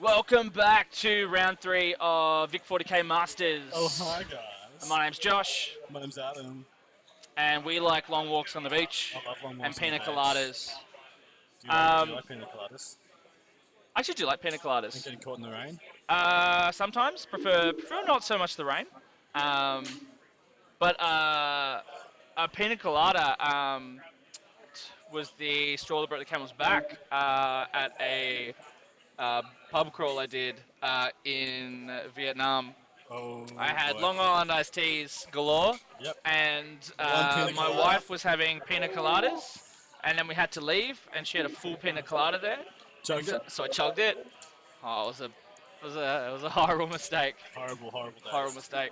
Welcome back to round 3 of VIC40K Masters. Oh, hi guys. My name's Josh, My name's Adam. and we like long walks on the beach I love long and walks on the pina beach. coladas. Do you like pina coladas? I actually do like pina And coladas. getting caught in the rain? Sometimes prefer not so much the rain, but a pina colada was the straw that broke the camel's back at a pub crawl I did in Vietnam. Oh, I had boy. Long Island iced teas galore, Yep. and One pina my colada. wife was having pina coladas, and then we had to leave, and she had a full pina colada there, Chugged it? so I chugged it. Oh, it was a horrible mistake, Horrible, horrible days. horrible mistake.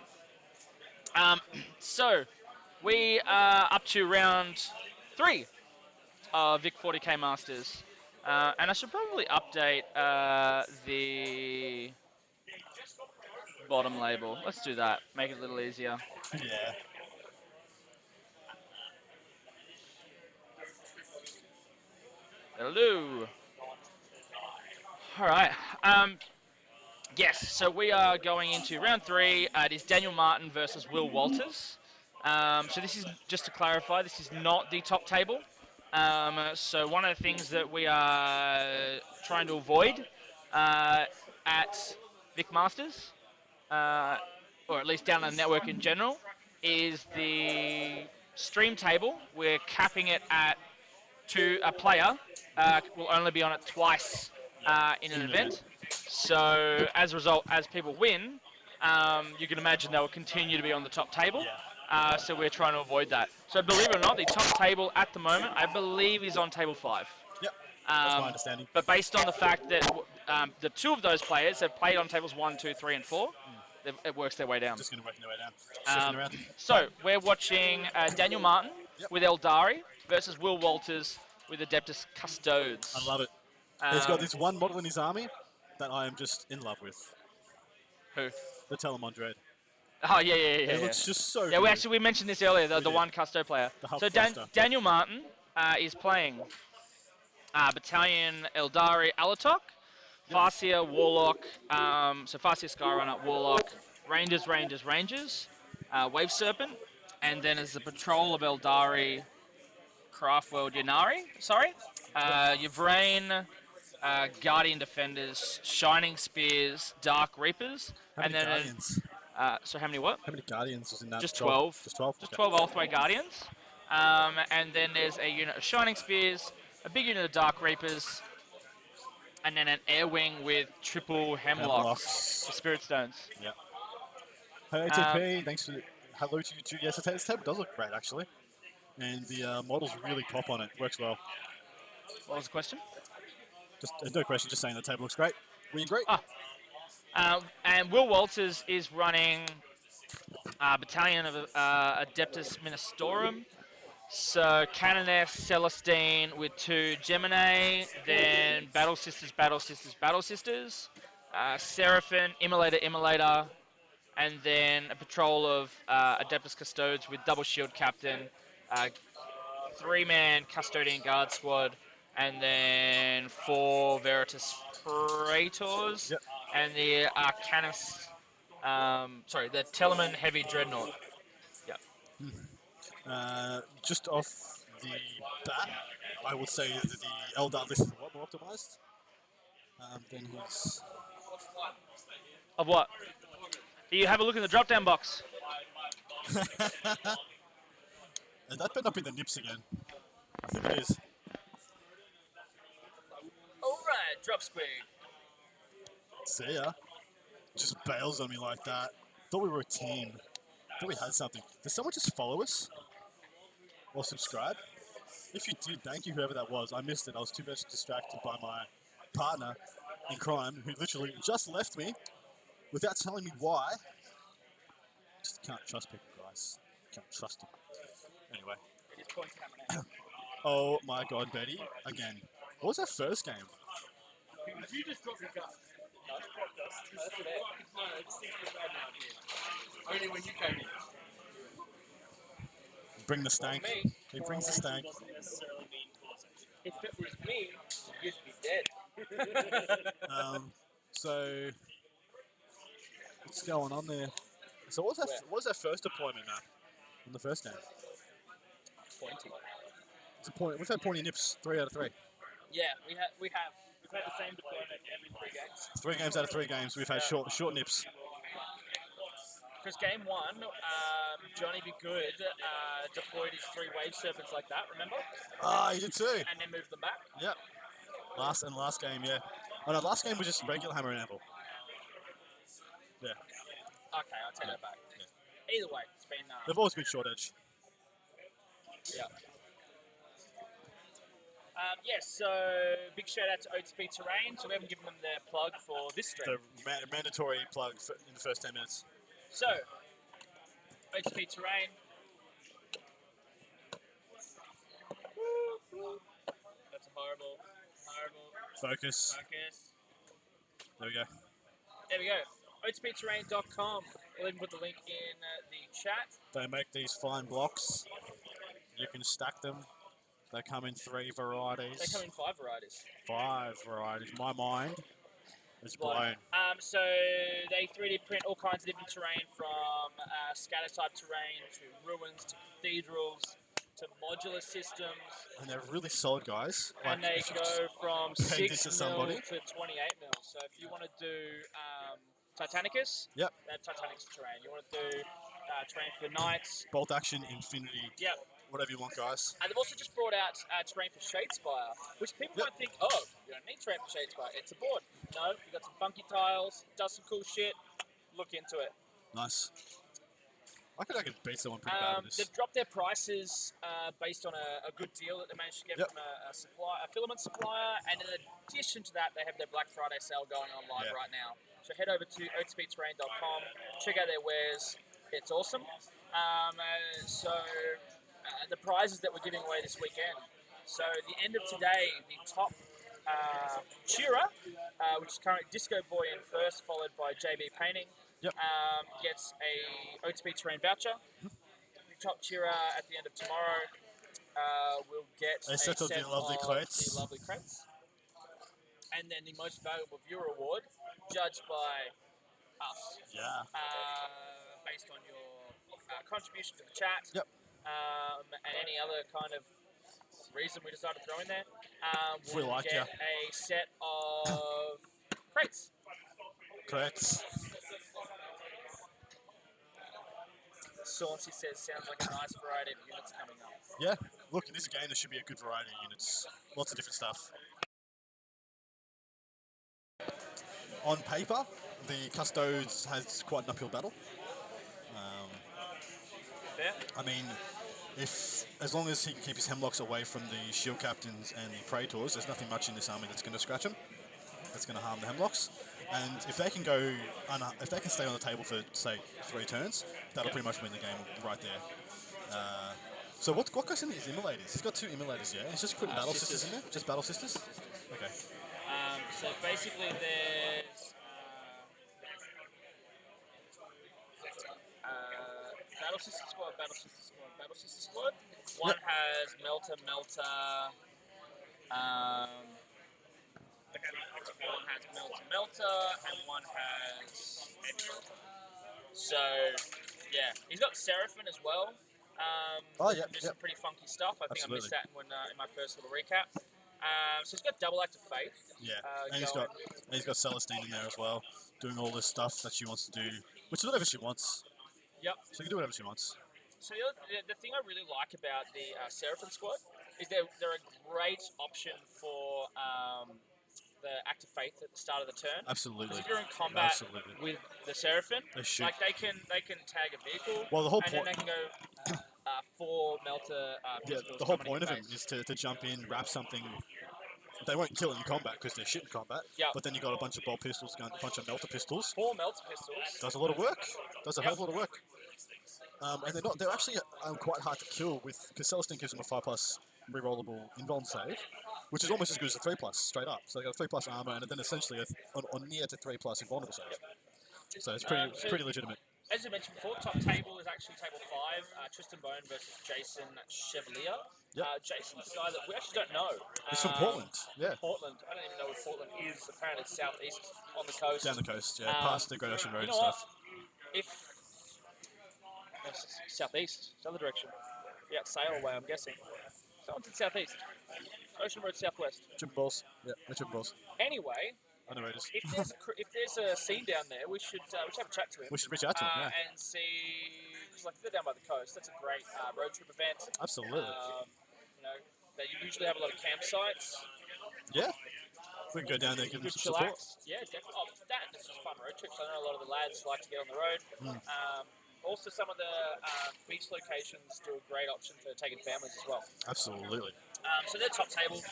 So we are up to round 3 of VIC40K Masters, and I should probably update the bottom label. Let's do that. Make it a little easier. Yeah. Hello. All right. Yes. So we are going into round 3. It is Daniel Martin versus Will Walters. So this is, just to clarify, this is not the top table. So one of the things that we are trying to avoid at Vic Masters, or at least down on the network in general, is the stream table. We're capping it at a player will only be on it twice in an event. So as a result, as people win, you can imagine they will continue to be on the top table. So we're trying to avoid that. So believe it or not, the top table at the moment, I believe, is on table 5. Yep. That's my understanding. But based on the fact that the 2 of those players have played on tables 1, 2, 3, and 4, it works their way down. Just going to work their way down. Shifting around. So we're watching Daniel Martin with Eldari versus Will Walters with Adeptus Custodes. I love it. He's got this one model in his army that I am just in love with. Who? The Telemon Dread. Oh, yeah. It looks just so Yeah, good. we mentioned this earlier, the did. one Custo player. The hub So thruster. Daniel Martin is playing Battalion Eldari Alatok, Farseer Warlock, so Farseer Skyrunner Warlock, Rangers, Wave Serpent, and then as the Patrol of Eldari, Craftworld Yanari, Yvrain, Guardian Defenders, Shining Spears, Dark Reapers, How and many then Guardians? so how many what? How many Guardians was in that? Just 12. Just 12? Just Okay. 12 Ulthway Guardians. And then there's a unit of Shining Spears, a big unit of Dark Reapers, and then an Air Wing with triple Hemlocks, the Spirit Stones. Yeah. Hey, ATP, thanks for... Hello to you too. Yes, the table does look great, actually. And the models really pop on it. Works well. What was the question? Just no question, just saying the table looks great. We agree? And Will Walters is running Battalion of Adeptus Ministorum. So Canoness, Celestine with 2 Gemini, then Battle Sisters, Seraphim, Immolator, and then a patrol of Adeptus Custodes with double shield captain, 3-man custodian guard squad, and then 4 Veritas Praetors, Yep. and the Arcanus, the Telemann Heavy Dreadnought. Yep. Just off the bat, I would say that the Eldar list is a lot more optimized than his... Of what? You have a look in the drop-down box. And that better not be the Nips again. I think it is. Alright, drop squid. See ya. Just bails on me like that. Thought we were a team. Thought we had something. Did someone just follow us? Or subscribe? If you did, thank you, whoever that was. I missed it. I was too much distracted by my partner in crime, who literally just left me without telling me why. Just can't trust people, guys. Can't trust them. Anyway. Oh my god, Betty. Again. What was our first game? You just dropped your gun. No, only when you came in. Bring the stank. He brings the stank. If it was me, you'd be dead. So, what's going on there? So, what was that first deployment map in the first game? Pointy. It's a point. What's that pointy nips? 3 out of 3. Yeah, we've had the same deployment every 3 games. 3 games out of 3 games, we've had short nips. Because game 1, Johnny Be Good deployed his 3 wave serpents like that. Remember? Ah, he did too. And then moved them back. Yep. Last game, yeah. Oh no, last game was just regular hammer and anvil. Yeah. Okay, I'll take that back. Yeah. Either way, it's been. They've always been short edge. Yeah. Yes, so big shout out to OTP Terrain. So we haven't given them their plug for this stream. The mandatory plug in the first 10 minutes. So, OTP Terrain. That's a horrible. Focus. There we go. There we go. OTPterrain.com. We'll even put the link in the chat. They make these fine blocks. You can stack them. They come in 3 varieties. They come in 5 varieties. 5 varieties. My mind is blown. So they 3D print all kinds of different terrain, from scatter type terrain to ruins to cathedrals to modular systems. And they're really solid, guys. And they go from 6 this to somebody. mil to 28 mil. So if you want to do Titanicus, Yep. that Titanicus terrain. You want to do terrain for knights. Bolt action, infinity. Yep. Whatever you want, guys. And they've also just brought out terrain for Shadespire, which people might think, oh, you don't need terrain for Shadespire. It's a board. No, you've got some funky tiles, does some cool shit. Look into it. Nice. I could beat someone pretty bad with this. They've dropped their prices based on a good deal that they managed to get from a filament supplier, and in addition to that, they have their Black Friday sale going on live right now. So head over to otpterrain.com, check out their wares. It's awesome. The prizes that we're giving away this weekend. So at the end of today, the top cheerer, which is currently Disco Boy in first, followed by JB Painting, gets a OTP Terrain voucher. The top cheerer at the end of tomorrow will get a set of the lovely crates. And then the most valuable viewer award, judged by us. Yeah. Based on your contribution to the chat. Yep. And any other kind of reason we decided to throw in there. We like get a set of crates. Saucy says, sounds like a nice variety of units coming up. Yeah, look, in this game there should be a good variety of units. Lots of different stuff. On paper, the Custodes has quite an uphill battle. Fair. I mean, as long as he can keep his Hemlocks away from the Shield Captains and the Praetors, there's nothing much in this army that's going to scratch him. That's going to harm the Hemlocks. And if they can if they can stay on the table for, say, 3 turns, that'll pretty much win the game right there. So what goes in these Immolators? He's got 2 Immolators, yeah? He's just putting Battle Sisters in there? Just Battle Sisters? Okay. So basically there's Battle Sister Squad, Battle Sister Squad, Battle Sister Squad. One has Melter, one has Melter, and one has Melter. So, yeah, he's got Seraphim as well. Some pretty funky stuff. I think I missed that in my first little recap. So he's got double Act of Faith. Yeah, and he's got Celestine in there as well, doing all this stuff that she wants to do, which is whatever she wants. Yep. So you can do whatever she wants. So the thing I really like about the Seraphim squad is they're a great option for the Act of Faith at the start of the turn. Absolutely. If you're in combat with the Seraphim, they can tag a vehicle. Well, the whole point. And then they can go 4 Melter. The whole point of him is to jump in, wrap something. They won't kill it in combat because they're shit in combat. Yep. But then you got a bunch of bolt pistols, a bunch of Melter pistols. 4 Melter pistols. Does a lot of work. Does a hell of a lot of work. And they're actually quite hard to kill because Celestine gives them a 5+ rerollable invuln save, which is almost as good as a 3+ straight up. So they got a 3+ armor and then essentially on near to 3+ invulnerable save. So it's pretty legitimate. as you mentioned before, top table is actually table 5. Tristan Bone versus Jason Chevalier. Yep. Jason's a guy that we actually don't know. He's from Portland. Yeah. Portland. I don't even know where Portland is. Apparently, it's southeast on the coast. Down the coast, yeah, past the Great Ocean Road you and know what? stuff. If southeast, it's the other direction. Yeah, Sail way, I'm guessing. Someone's in southeast. Ocean Road southwest. Triple balls. Yeah, no triple balls. Anyway, I know where it is. if there's a scene down there, we should have a chat to him. We should reach out to him, yeah. And see, because like they're down by the coast. That's a great road trip event. Absolutely. You know, they usually have a lot of campsites. Yeah. We can go down there and give them Good some support. chillax. Yeah, definitely. Oh, that's just fun road trips. I know a lot of the lads like to get on the road. Also, some of the beach locations do a great option for taking families as well. Absolutely. So they're top table.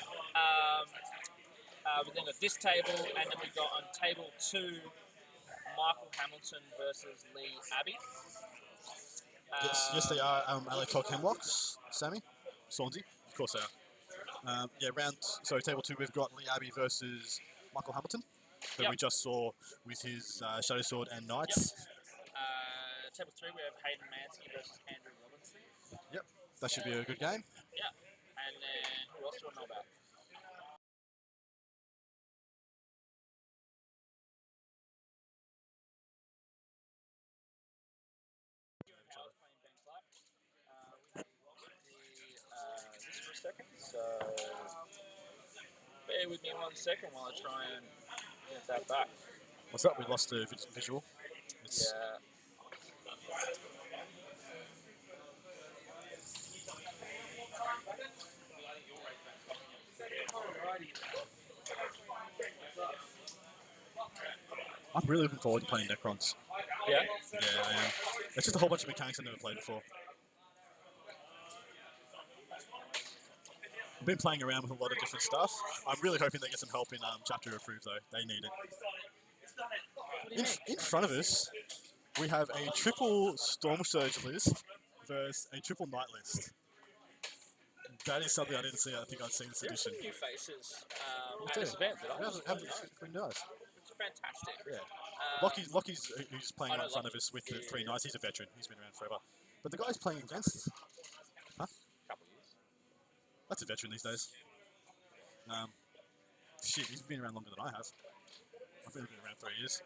We've then got this table, and then we've got on table 2, Michael Hamilton versus Lee Abbey. Yes, they are LA Talk Hemlocks, Sammy. Swansea, of course they are. Table 2, we've got Lee Abbey versus Michael Hamilton, that we just saw with his Shadow Sword and Knights. Table 3, we have Hayden Mansky versus Andrew Robinson. Yep, that should be a good game. Yeah, and then who else do I know about? This for a second, so bear with me 1 second while I try and get that back. What's up? We lost the visual. It's Yeah. I'm really looking forward to playing Necrons. Yeah? Yeah, I am. It's just a whole bunch of mechanics I've never played before. I've been playing around with a lot of different stuff. I'm really hoping they get some help in Chapter Approved, though. They need it. In front of us, we have a triple Storm Surge list versus a triple Knight list. That is something I didn't see. I think I'd seen this There are edition. some new faces at this event that I wasn't Pretty nice. It's fantastic. Yeah. Lockie's who's playing right in front of us with the 3 Knights. He's a veteran. He's been around forever. But the guy's playing against... Huh? Couple years. That's a veteran these days. Shit, he's been around longer than I have. I've been around 3 years.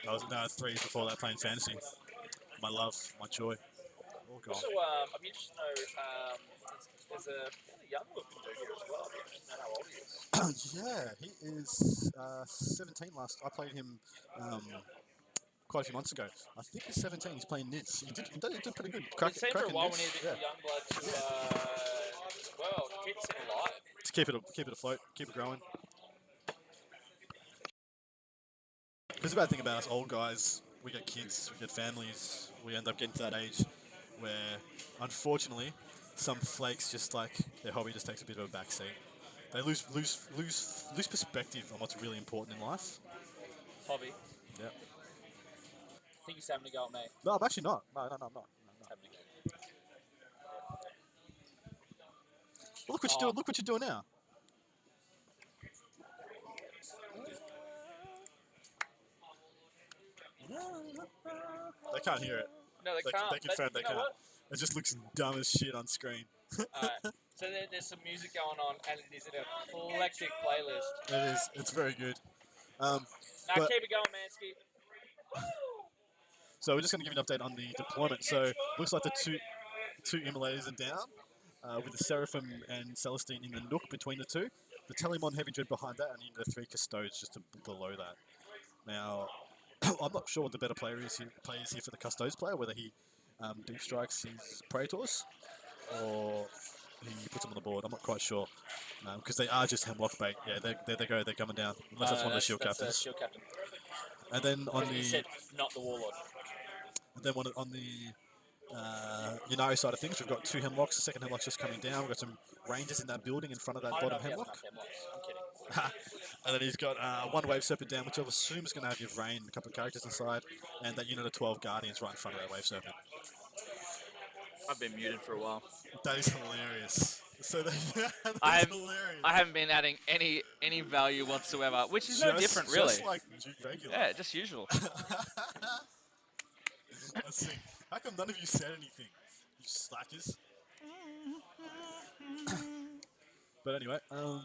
I was 3 years before that playing fantasy. My love, my joy, all gone. Also, I'm interested to know, there's a fairly young looking dude here as well. I'm interested to know how old he is. Yeah, he is 17 last. I played him quite a few months ago. I think he's 17. He's playing Nids. He did pretty good. It seemed for a while we needed yeah. a young blood to, keep it alive. To keep it afloat, keep it growing. There's a bad thing about us old guys. We get kids, we get families. We end up getting to that age where, unfortunately, some flakes just like their hobby just takes a bit of a backseat. They lose perspective on what's really important in life. Hobby. Yeah. I think he's having to go at me. No, I'm actually not. No, I'm not. No. Having to go. Look what you're doing. Look what you're doing now. They can't hear it. No, they can't. They confirm they you know can't. what? It just looks dumb as shit on screen. Alright, so there's some music going on, and it is an eclectic playlist. It is. It's very good. Now But- keep it going, Mansky. So we're just going to give you an update on the deployment. So looks like the two immolators are down, with the Seraphim and Celestine in the nook between the two. The Telemon Heavy Dread behind that, and the 3 Custodes just below that. Now, I'm not sure what the better player is here for the Custodes player, whether he deep strikes his Praetors or he puts them on the board. I'm not quite sure, because they are just Hemlock bait. Yeah, there they go. They're coming down. Unless that's one of the shield captains. Shield captain. And then on He the said not the Warlord. And then on the Yunari side of things, we've got 2 Hemlocks. The second Hemlock's just coming down. We've got some Rangers in that building in front of that I don't know bottom if he has Hemlock. enough Hemlocks. I'm kidding. And then he's got 1 Wave Serpent down, which I assume is going to have your Rain, a couple of characters inside, and that unit of 12 Guardians right in front of that Wave Serpent. I've been muted for a while. That is hilarious. So that's hilarious. I haven't been adding any value whatsoever, which is no different, really. Just like Duke Regular. Yeah, just usual. Let's see. How come none of you said anything? You slackers. But anyway, All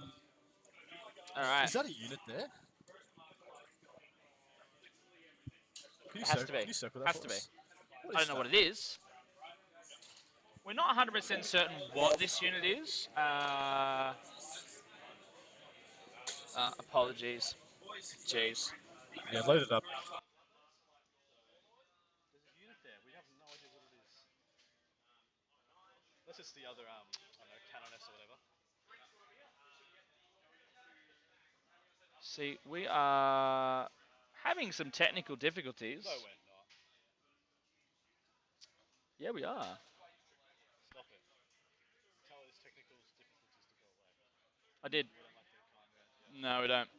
right. is that a unit there? Can you, It has to be. can you circle that Has for to be. us? What I is don't know that? what it is. We're not 100% certain what this unit is. Apologies. Jeez. Yeah, load it up. There's a unit there. We have no idea what it is. Unless it's the other, I don't know, Canoness or whatever. See, we are having some technical difficulties. No, we're not. Yeah, we are. Stop it. Tell those technical difficulties to go away. I did. We don't like their kind around here. No, we don't.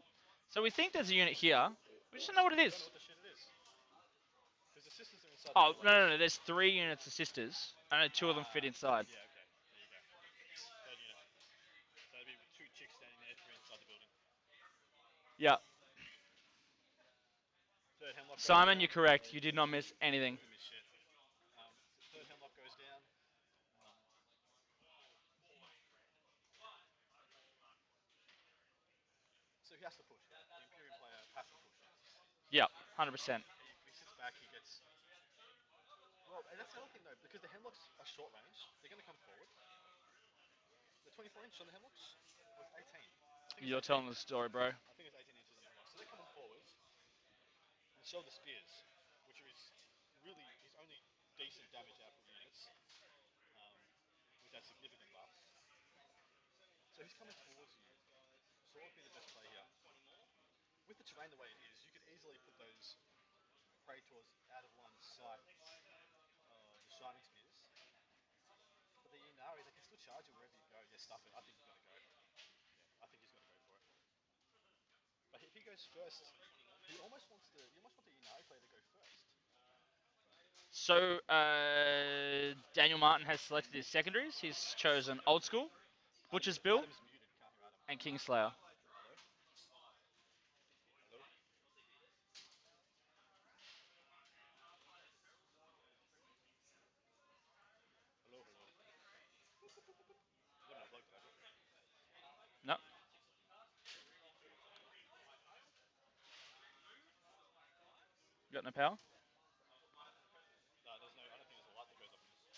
So we think there's a unit here. We just don't know what it I don't is. know what the shit it is. Because the sisters are inside Oh, the no, building. no, no. There's 3 units of sisters. Only 2 of them fit inside. Yeah, okay. There you go. Third unit. So that'd be 2 chicks standing there, 3 inside the building. Yeah. Third hemlock goes Simon, down. you're correct. You did not miss anything. Give me shit. Third hemlock goes down. So he has to push. The Imperium player has to push. Yeah, 100%. He sits back, he gets... Well, and that's the other thing though, because the hemlocks are short range, they're going to come forward. The 24 inch on the hemlocks was 18. I think You're it's 18. telling the story, bro. I think it's 18 inches on the hemlocks. So they're coming forwards and show the spears, which is really his only decent damage output units, with that significant buff. So he's coming towards you. So what would be the best play here? With the terrain the way it is, you could easily put those Praetors out of line of sight of the Shining Spears. But the Inari, they can still charge you wherever you go. Yeah, stuff it. I think he's got to go. Yeah, I think he's got to go for it. But if he goes first, he almost wants the Inari player to go first. So, Daniel Martin has selected his secondaries. He's chosen Old School, Butcher's Bill, Adam's muted. Can't hear Adam. and Kingslayer. Hello? Hello? Hello, hello. You haven't uploaded, have you? No. Got no power? No, there's no, I don't think there's a light that goes up in this.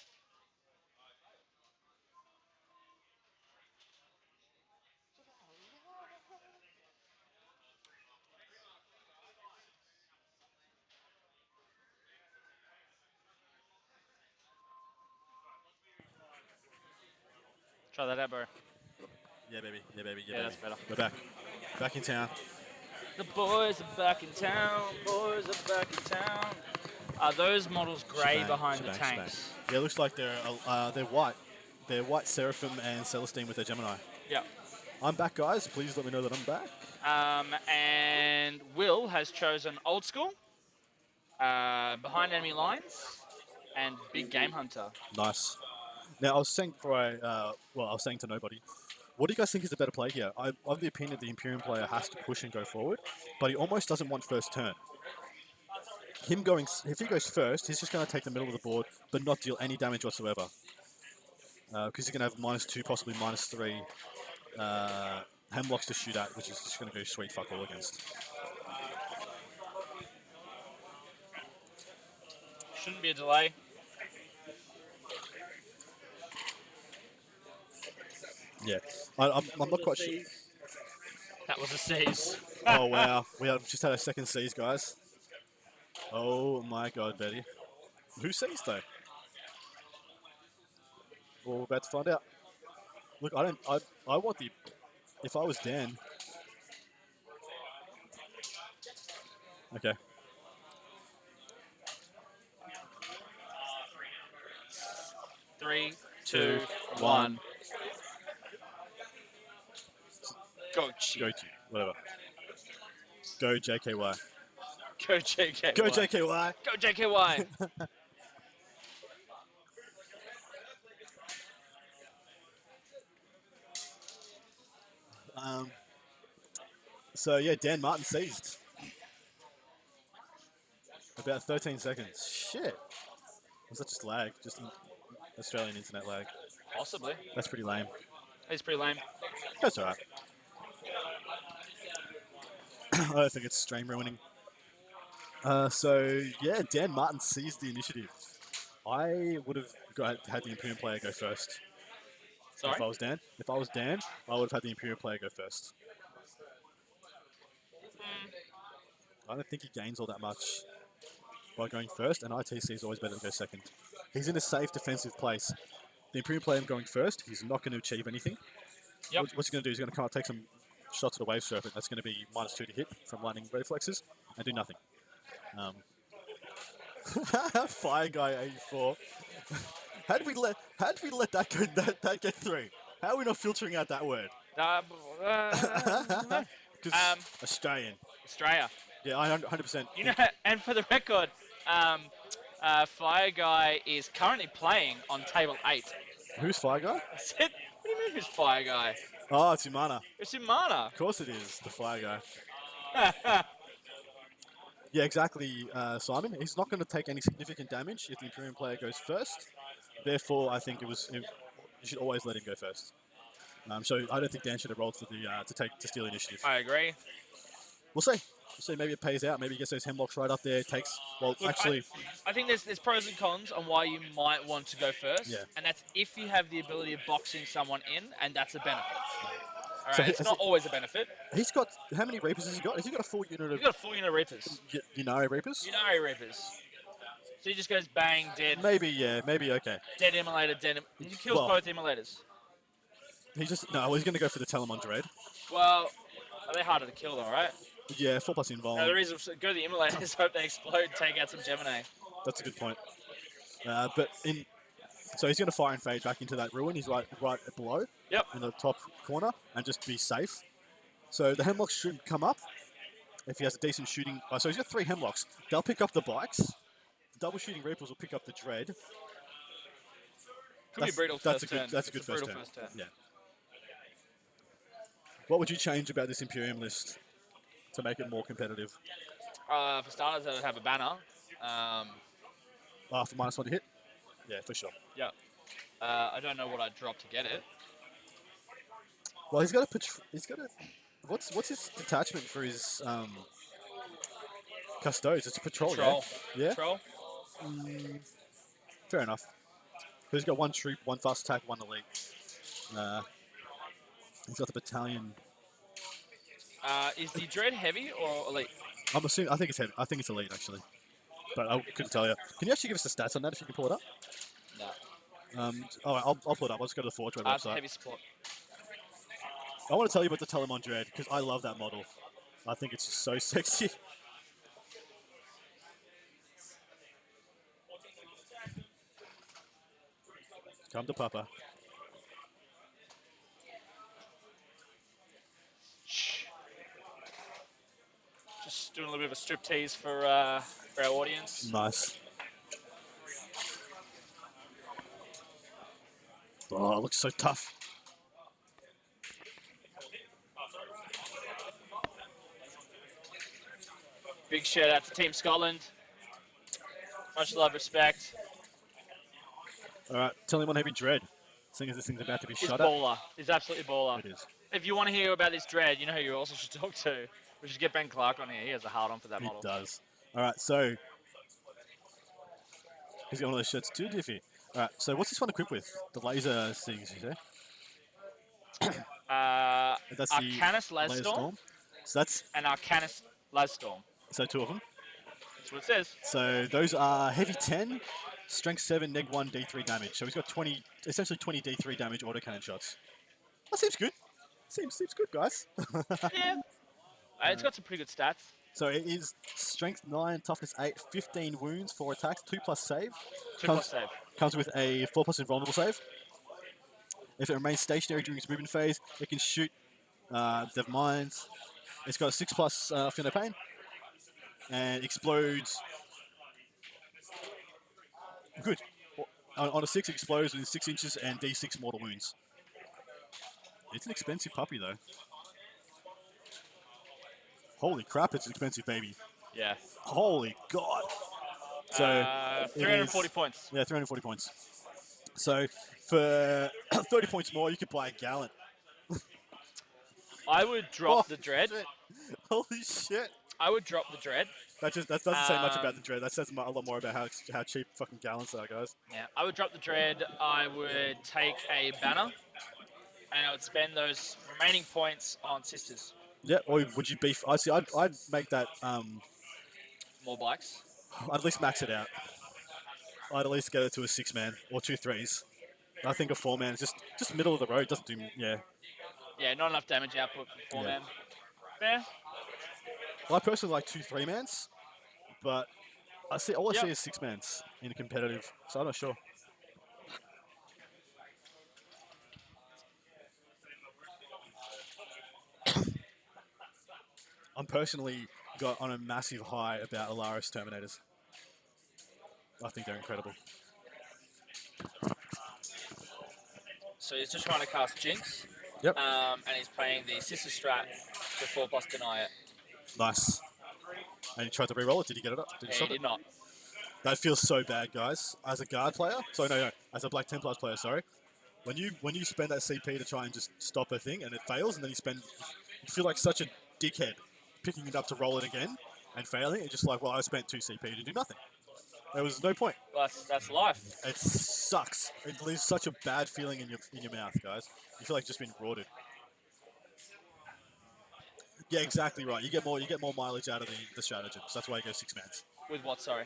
Try that out, bro. Yeah, baby. Yeah, baby. Yeah, Yeah, baby. that's better. We're back. Back in town. The boys are back in town. Boys are back in town. Are those models grey Shebang, behind the shebang, tanks? shebang. Yeah, it looks like they're white. They're white Seraphim and Celestine with their Gemini. Yeah. I'm back, guys. Please let me know that I'm back. And Will has chosen Old School, Behind Enemy Lines, and Big Game Hunter. Nice. Now, I was saying before I was saying to nobody, what do you guys think is the better play here? I'm of the opinion the Imperium player has to push and go forward, but he almost doesn't want first turn. If he goes first, he's just going to take the middle of the board, but not deal any damage whatsoever. Because he's going to have -2, possibly -3 hemlocks to shoot at, which is just going to go sweet fuck all against. Shouldn't be a delay. Yeah, I'm not quite sure. That was a seize. Oh wow, we have just had a second seize, guys. Oh my god, Betty. Who seized though? Well, we're about to find out. Look, I want the. If I was Dan. Okay. Three, two, one. Go, Go to whatever. Go JKY. Go JKY. Go JKY. Go JKY. So yeah, Dan Martin seized. About 13 seconds. Shit. Was that just lag? Just Australian internet lag. Possibly. That's pretty lame. It's pretty lame. That's alright. I don't think it's stream ruining. So yeah, Dan Martin seized the initiative. I would have had the Imperium player go first. Sorry? If I was Dan, I would have had the Imperium player go first. I don't think he gains all that much by going first, and ITC is always better to go second. He's in a safe defensive place. The Imperium player going first, he's not going to achieve anything. Yep. What's he going to do? He's going to come out, take some shots at the Wave Serpent. That's going to be -2 to hit from lightning reflexes and do nothing. Fire guy 84. How did we let that go? That get through? How are we not filtering out that word? Because Australian. Australia. Yeah, I 100%. You know, and for the record, Fire Guy is currently playing on table 8. Who's Fire guy? I said, what do you mean who's Fire Guy? Oh, it's Umana. It's Imana. Of course it is, the Fire guy. Yeah, exactly, Simon. He's not going to take any significant damage if the Imperium player goes first. Therefore, I think you should always let him go first. So I don't think Dan should have rolled for the to steal initiative. I agree. We'll see. Maybe it pays out. Maybe he gets those hemlocks right up there. Look, Actually, I think there's pros and cons on why you might want to go first. Yeah. And that's if you have the ability of boxing someone in, and that's a benefit. All So right, it's not always a benefit. he's got how many Reapers has he got? Has he got a full unit You've of got a full unit of Reapers. Unari Reapers? Unari Reapers. So he just goes bang, dead, Maybe, yeah, maybe okay. dead immolator, he kills Well- both immolators. He's just he's going to go for the Telemon Dread. Well, they're harder to kill though, right? Yeah, 4+ invuln. The reason go to the immolators, hope they explode, take out some Gemini. That's a good point. So he's going to fire and fade back into that ruin. He's right below. Yep. In the top corner, and just be safe. So the Hemlocks should come up if he has a decent shooting. So he's got 3 Hemlocks. They'll pick up the bikes. The double shooting Reapers will pick up the Dread. Could be brutal that's first a good, turn. That's a It's good first brutal turn. first turn. Yeah. What would you change about this Imperium list to make it more competitive? For starters, they would have a banner. For -1 to hit? Yeah, for sure. Yeah. I don't know what I'd drop to get it. Well, he's got a. What's his detachment for his custodes? It's a patrol. Patrol. Yeah. Patrol. Fair enough. He's got 1 troop, 1 fast attack, 1 elite. He's got the battalion. Is the Dread heavy or elite? I'm assuming. I think it's heavy. I think it's elite actually, but I couldn't tell you. Can you actually give us the stats on that if you can pull it up? No. I'll pull it up. I'll just go to the Forge Red website. Heavy support. I want to tell you about the Telemon Dread because I love that model. I think it's just so sexy. Come to Papa. Just doing a little bit of a striptease for our audience. Nice. Oh, it looks so tough. Big shout out to Team Scotland. Much love, respect. All right, Telemon Heavy Dread. Seeing as this thing's about to be He's shot at. baller. He's absolutely baller. It is. If you want to hear about this Dread, you know who you also should talk to. We should get Ben Clark on here. He has a hard on for that It model. does. All right, so he's got one of those shirts too, Diffie. All right, so what's this one equipped with? The laser things, you say? That's the Arcanus laser Lastorm So that's and Arcanus Lastorm. 2 of them. That's what it says. So those are heavy 10, strength 7, neg 1, D3 damage. So he's got 20, essentially 20 D3 damage autocannon shots. That seems good. Seems good, guys. Yeah. It's got some pretty good stats. So it is strength 9, toughness 8, 15 wounds, 4 attacks, 2+ save. 2+ save. Comes with a 4+ invulnerable save. If it remains stationary during its movement phase, it can shoot Dev Mines. It's got a 6+ Feel No Pain. And explodes. Good. On a 6, it explodes within 6 inches and D6 mortal wounds. It's an expensive puppy, though. Holy crap, it's an expensive baby. Yeah. Holy God. So it 340 is, points. yeah, 340 points. So for 30 points more, you could buy a gallon. I would drop Oh, the dread. shit. Holy shit. I would drop the dread. That doesn't say much about the Um, dread. That says a lot more about how cheap fucking gallons are, guys. Yeah, I would drop the dread. I would take a banner, and I would spend those remaining points on sisters. Yeah, or would you beef? I see. I'd make that. More bikes. I'd at least max it out. I'd at least get it to a 6-man or 2 3s. I think a 4-man is just middle of the road. Doesn't do. Yeah. Yeah, not enough damage output for 4 Yeah. man. Fair. I personally like 2 3-mans, but all I Yep. see is 6-mans in a competitive. So I'm not sure. I'm personally got on a massive high about Alaris Terminators. I think they're incredible. So he's just trying to cast Jinx, Yep. and he's playing the sister strat to 4+ deny it. Nice. And he tried to re-roll it. Did he get it up? Did he He stop it? did not. That feels so bad, guys. As a guard player, no, as a Black Templars player, sorry. When you spend that CP to try and just stop a thing and it fails, and then you feel like such a dickhead picking it up to roll it again and failing. It's just like, well, I spent 2 CP to do nothing. There was no point. Well, that's life. It sucks. It leaves such a bad feeling in your mouth, guys. You feel like you've just been rorted. Yeah, exactly right. You get more mileage out of the stratagems. That's why you go 6-mans. With what? Sorry.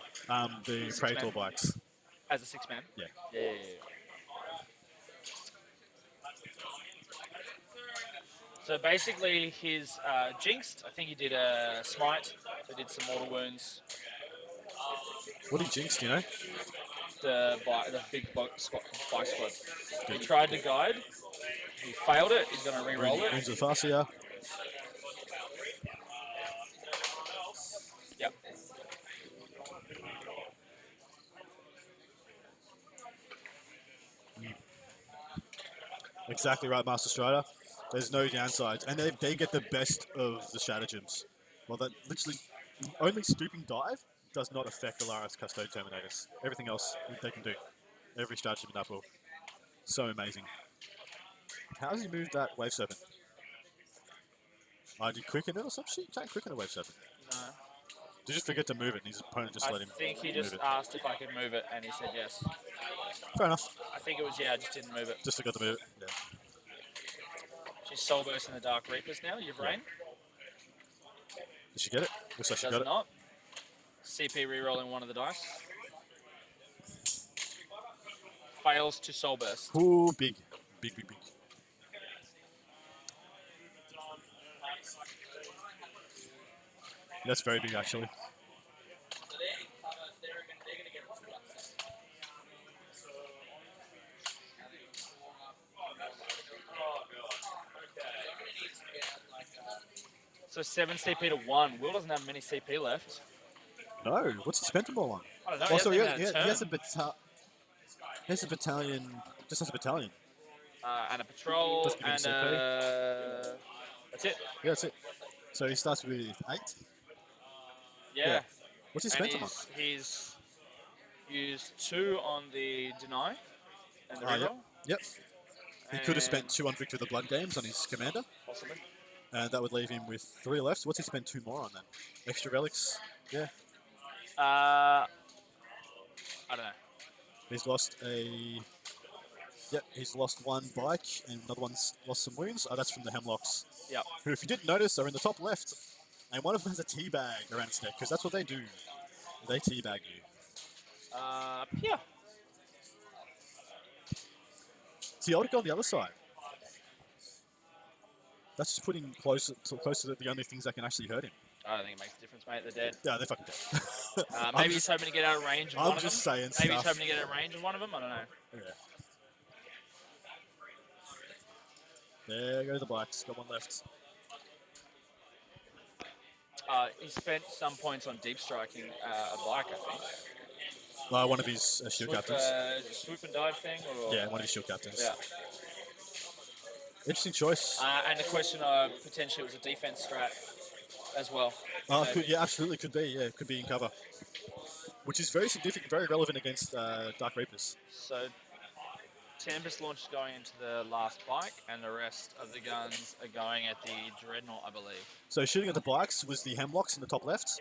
The 6 Praetor man. bikes. As a 6-man. Yeah. Yeah. So basically, he's jinxed. I think he did a smite. So he did some mortal wounds. What did he jinx, do you know? The big bike squad. He tried to guide. He failed it. He's going to re-roll it. Runes of Farsia. Yep. Exactly right, Master Strider. There's no downsides. And they get the best of the stratagems. Well, that literally, only stooping dive does not affect Alaris Custode Terminators. Everything else they can do. Every stratagem in that book. So amazing. How does he move that Wave Serpent? Did he quicken it or some shit? You can't quicken a Wave Serpent. No. Did you just forget to move it and his opponent just let him I think he move just it? asked if I could move it, and he said yes. Fair enough. I think it was, I just didn't move it. Just forgot to move it. Yeah. She's soul bursting the Dark Reapers now, your brain. Did she get it? Looks like she Does got it. not. CP re-rolling one of the dice. Fails to soul burst. Ooh, big. Big. That's very big, actually. So 7 CP to 1. Will doesn't have many CP left. No, what's he spent them all on? I don't know. Also, he he hasn't has even a battalion. Just has a battalion. and a patrol, Doesn't give him and CP. that's it. Yeah, that's it. So he starts with 8. Yeah. What's he And spent them on? he's used 2 on the deny and the reroll. Yep. He could have spent 2 on Victory of the Blood Games on his commander, Possibly. and that would leave him with 3 left. So what's he spent 2 more on then? Extra relics. Yeah. I don't know. He's lost a. Yep, he's lost 1 bike, and another one's lost some wounds. Oh, that's from the Hemlocks. Yep. Who, if you didn't notice, are in the top left. And one of them has a teabag around his neck, because that's what they do. They teabag you. Yeah. See, I would go on the other side. That's just putting closer to the only things that can actually hurt him. I don't think it makes a difference, mate. They're dead. Yeah, they're fucking dead. Maybe he's hoping to get out of range of one I'm of them. just saying Maybe he's stuff. hoping to get out of range of one of them. I don't know. Yeah. There go the bikes. Got 1 left. He spent some points on deep striking a bike, I think. One of his shield captains. Swoop and dive thing? Or? Yeah, one of his shield captains. Yeah. Interesting choice. And the question of potentially it was a defense strat as well. Yeah, absolutely could be. Yeah, could be in cover, which is very significant, very relevant against Dark Reapers. So Tempest launch is going into the last bike, and the rest of the guns are going at the Dreadnought, I believe. So shooting at the bikes was the Hemlocks in the top left,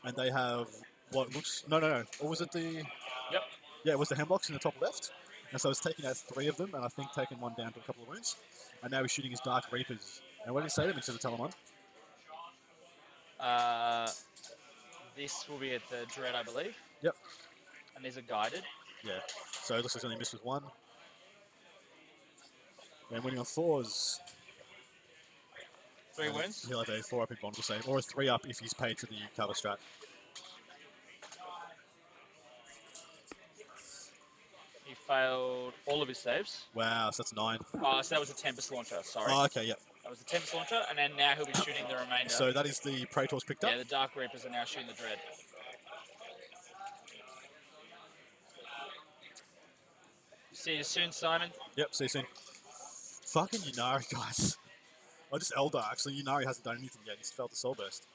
and they have what looks no. Or was it the? Yep. Yeah, it was the Hemlocks in the top left, and so it's taken out 3 of them, and I think taken one down to a couple of wounds, and now he's shooting his Dark Reapers. And what did he say to me? To tell him on? This will be at the Dread, I believe, Yep. and these are guided. Yeah. So it looks like he's only missed with 1. And winning on 4s. 3 wounds. He'll have a 4 up in vulnerable save, or a 3 up if he's paid for the cover strat. He failed all of his saves. Wow, so that's 9. Oh, so that was a Tempest launcher, sorry. Oh, okay, yep. That was a Tempest launcher, and then now he'll be shooting the remainder. So that is the Praetors picked up. Yeah, the Dark Reapers are now shooting the Dread. See you soon, Simon. Yep, see you soon. Fucking Yunari, guys. Oh, just Eldar, actually. Yunari hasn't done anything yet. He's failed the Soul Burst.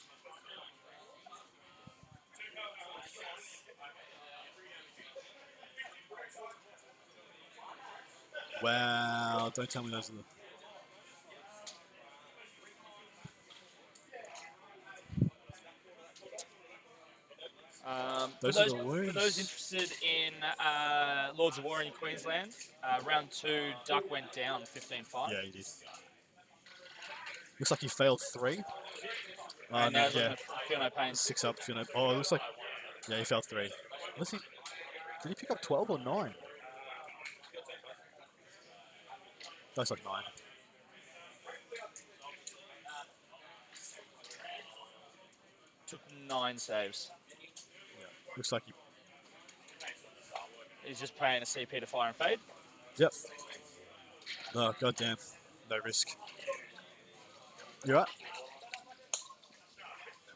Wow, don't tell me those are the... For Those are the for wounds. those interested in Lords of War in Queensland, round 2, Duck went down 15-5. Yeah, he did. Looks like he failed 3. And No, now yeah. feel no pain. 6 up. Oh, it looks like... Yeah, he failed 3. Did he pick up 12 or 9? That's like 9. Took 9 saves. Yeah. Looks like he... He's just paying a CP to fire and fade. Yep. Oh, goddamn. No risk. You right?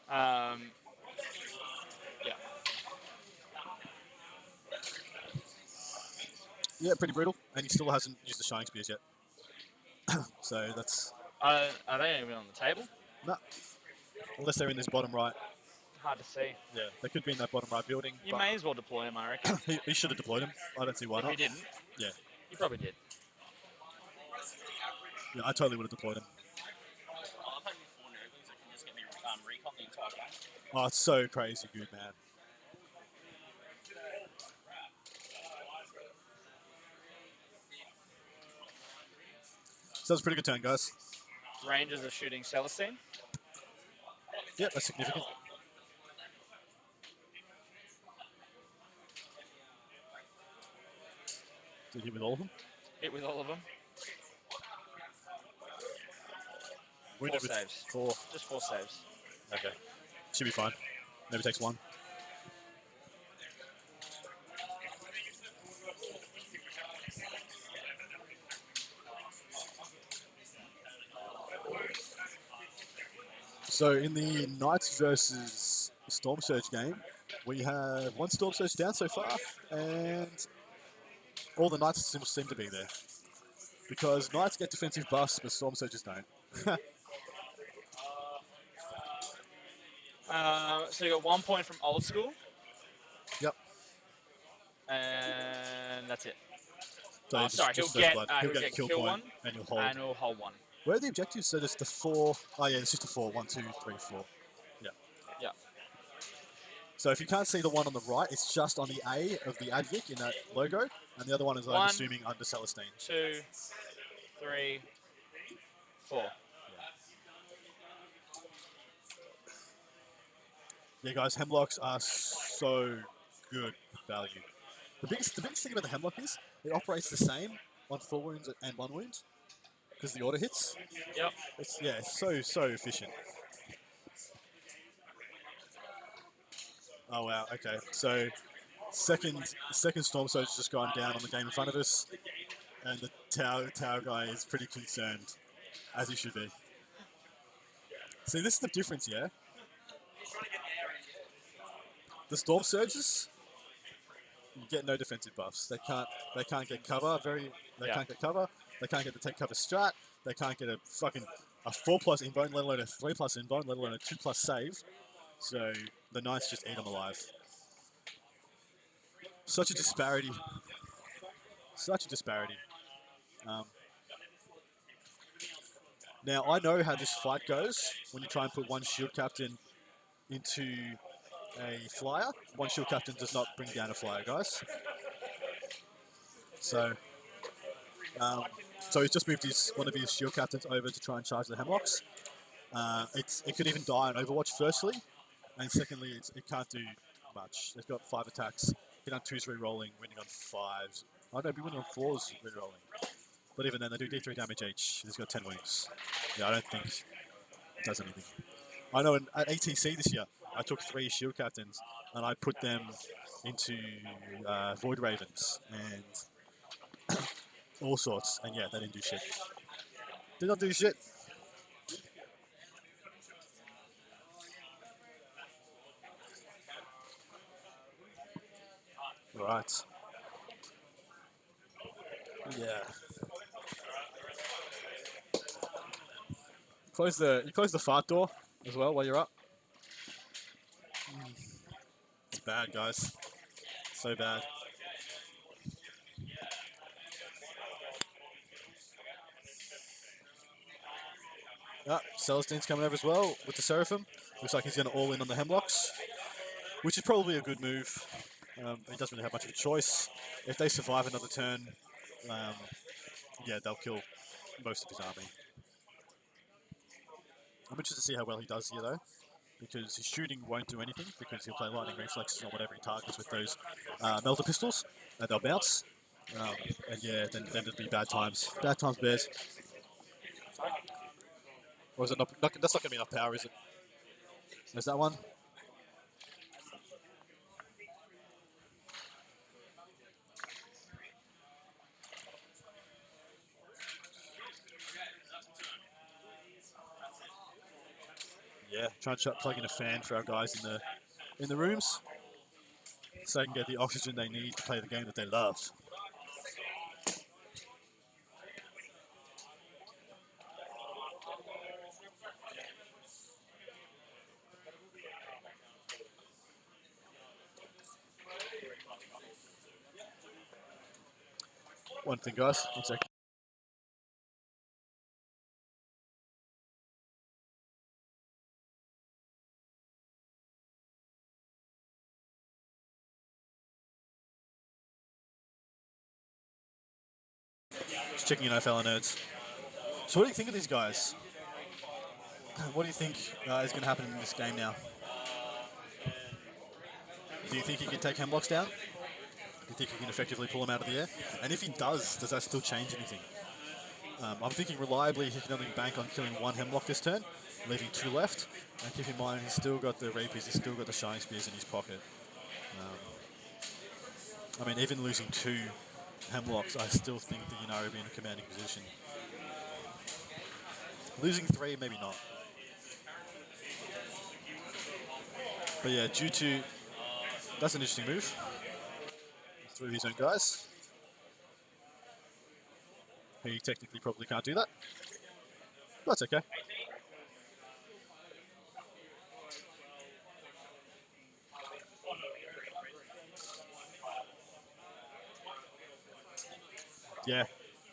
Yeah. Yeah, pretty brutal. And he still hasn't used the Shining Spears yet. So that's... Are they even on the table? No. Unless they're in this bottom right. Hard to see. Yeah, they could be in that bottom right building. You but may as well deploy him, I reckon. he should have deployed him. I don't see why If not. he didn't, Yeah. he probably did. Yeah, I totally would have deployed him. Oh, it's so crazy good, man. So that's a pretty good turn, guys. Rangers are shooting Celestine. Yep, that's significant. Did he with all of them? Hit with all of them. We 4 did with saves. 4. Just 4 saves. Okay. Should be fine. Maybe takes 1. So in the Knights versus Storm Surge game, we have 1 Storm Surge down so far, and all the Knights seem to be there. Because Knights get defensive buffs, but Storm Surges don't. So you got 1 point from Old School, Yep. and that's it. So Oh, sorry, just he'll those get, blood. he'll get a kill kill point, 1, and he'll hold. and he'll hold 1. Where are the objectives? So there's the 4. Oh yeah, it's just a 4. 1, 2, 3, 4. Yeah. Yeah. So if you can't see the one on the right, it's just on the A of the Advic in that logo, and the other one is, I'm 1, assuming, under Celestine. 2, 3, 4. Yeah, guys, Hemlocks are so good value. The biggest thing about the Hemlock is it operates the same on 4 wounds and 1 wound because the auto hits. Yep. It's so efficient. Oh wow, okay. So second Storm Surge just gone down on the game in front of us, and the tower guy is pretty concerned, as he should be. See, this is the difference, yeah. The Storm Surges, you get no defensive buffs. They can't get cover. They can't get cover. They can't get the take cover strat. They can't get a fucking a 4+ invuln, let alone a 3+ invuln, let alone a 2+ save. So the Knights just eat them alive. Such a disparity. Such a disparity. Now, I know how this fight goes when you try and put one shield captain into a flyer. One shield captain does not bring down a flyer, guys. So, so he's just moved one of his shield captains over to try and charge the Hemlocks. It could even die on Overwatch, firstly. And secondly, it can't do much. They've got 5 attacks. Hit on 2s re-rolling, winning on 5s. Oh no, be winning on 4s re-rolling. But even then, they do D3 damage each. He's got 10 wings. Yeah, I don't think it does anything. I know at ATC this year, I took 3 shield captains and I put them into Void Ravens and all sorts. And yeah, they didn't do shit. Did not do shit. Right. Yeah. You close the fart door as well while you're up. It's bad, guys. So bad. Celestine's coming over as well with the Seraphim. Looks like he's going to all in on the Hemlocks, which is probably a good move. He doesn't really have much of a choice. If they survive another turn, yeah, they'll kill most of his army. I'm interested to see how well he does here, though, because his shooting won't do anything, because he'll play lightning reflexes on whatever he targets with those melter pistols, and they'll bounce. And yeah, then it'll be bad times. Bad times, Bears. Or is it not? That's not going to be enough power, is it? There's that one. Yeah, try and plug in a fan for our guys in the rooms, so they can get the oxygen they need to play the game that they love. One thing, guys. One sec. Just checking in FL nerds. So what do you think of these guys? What do you think is going to happen in this game now? Do you think he can take Hemlocks down? Do you think he can effectively pull him out of the air? And if he does that still change anything? I'm thinking reliably he can only bank on killing 1 Hemlock this turn, leaving 2 left. And keep in mind, he's still got the Reapers, he's still got the Shining Spears in his pocket. I mean, even losing 2 Hemlocks, I still think that Yunari will be in a commanding position. Losing 3, maybe not. But yeah, due to... That's an interesting move. Through his own guys. He technically probably can't do that. But that's okay. Yeah.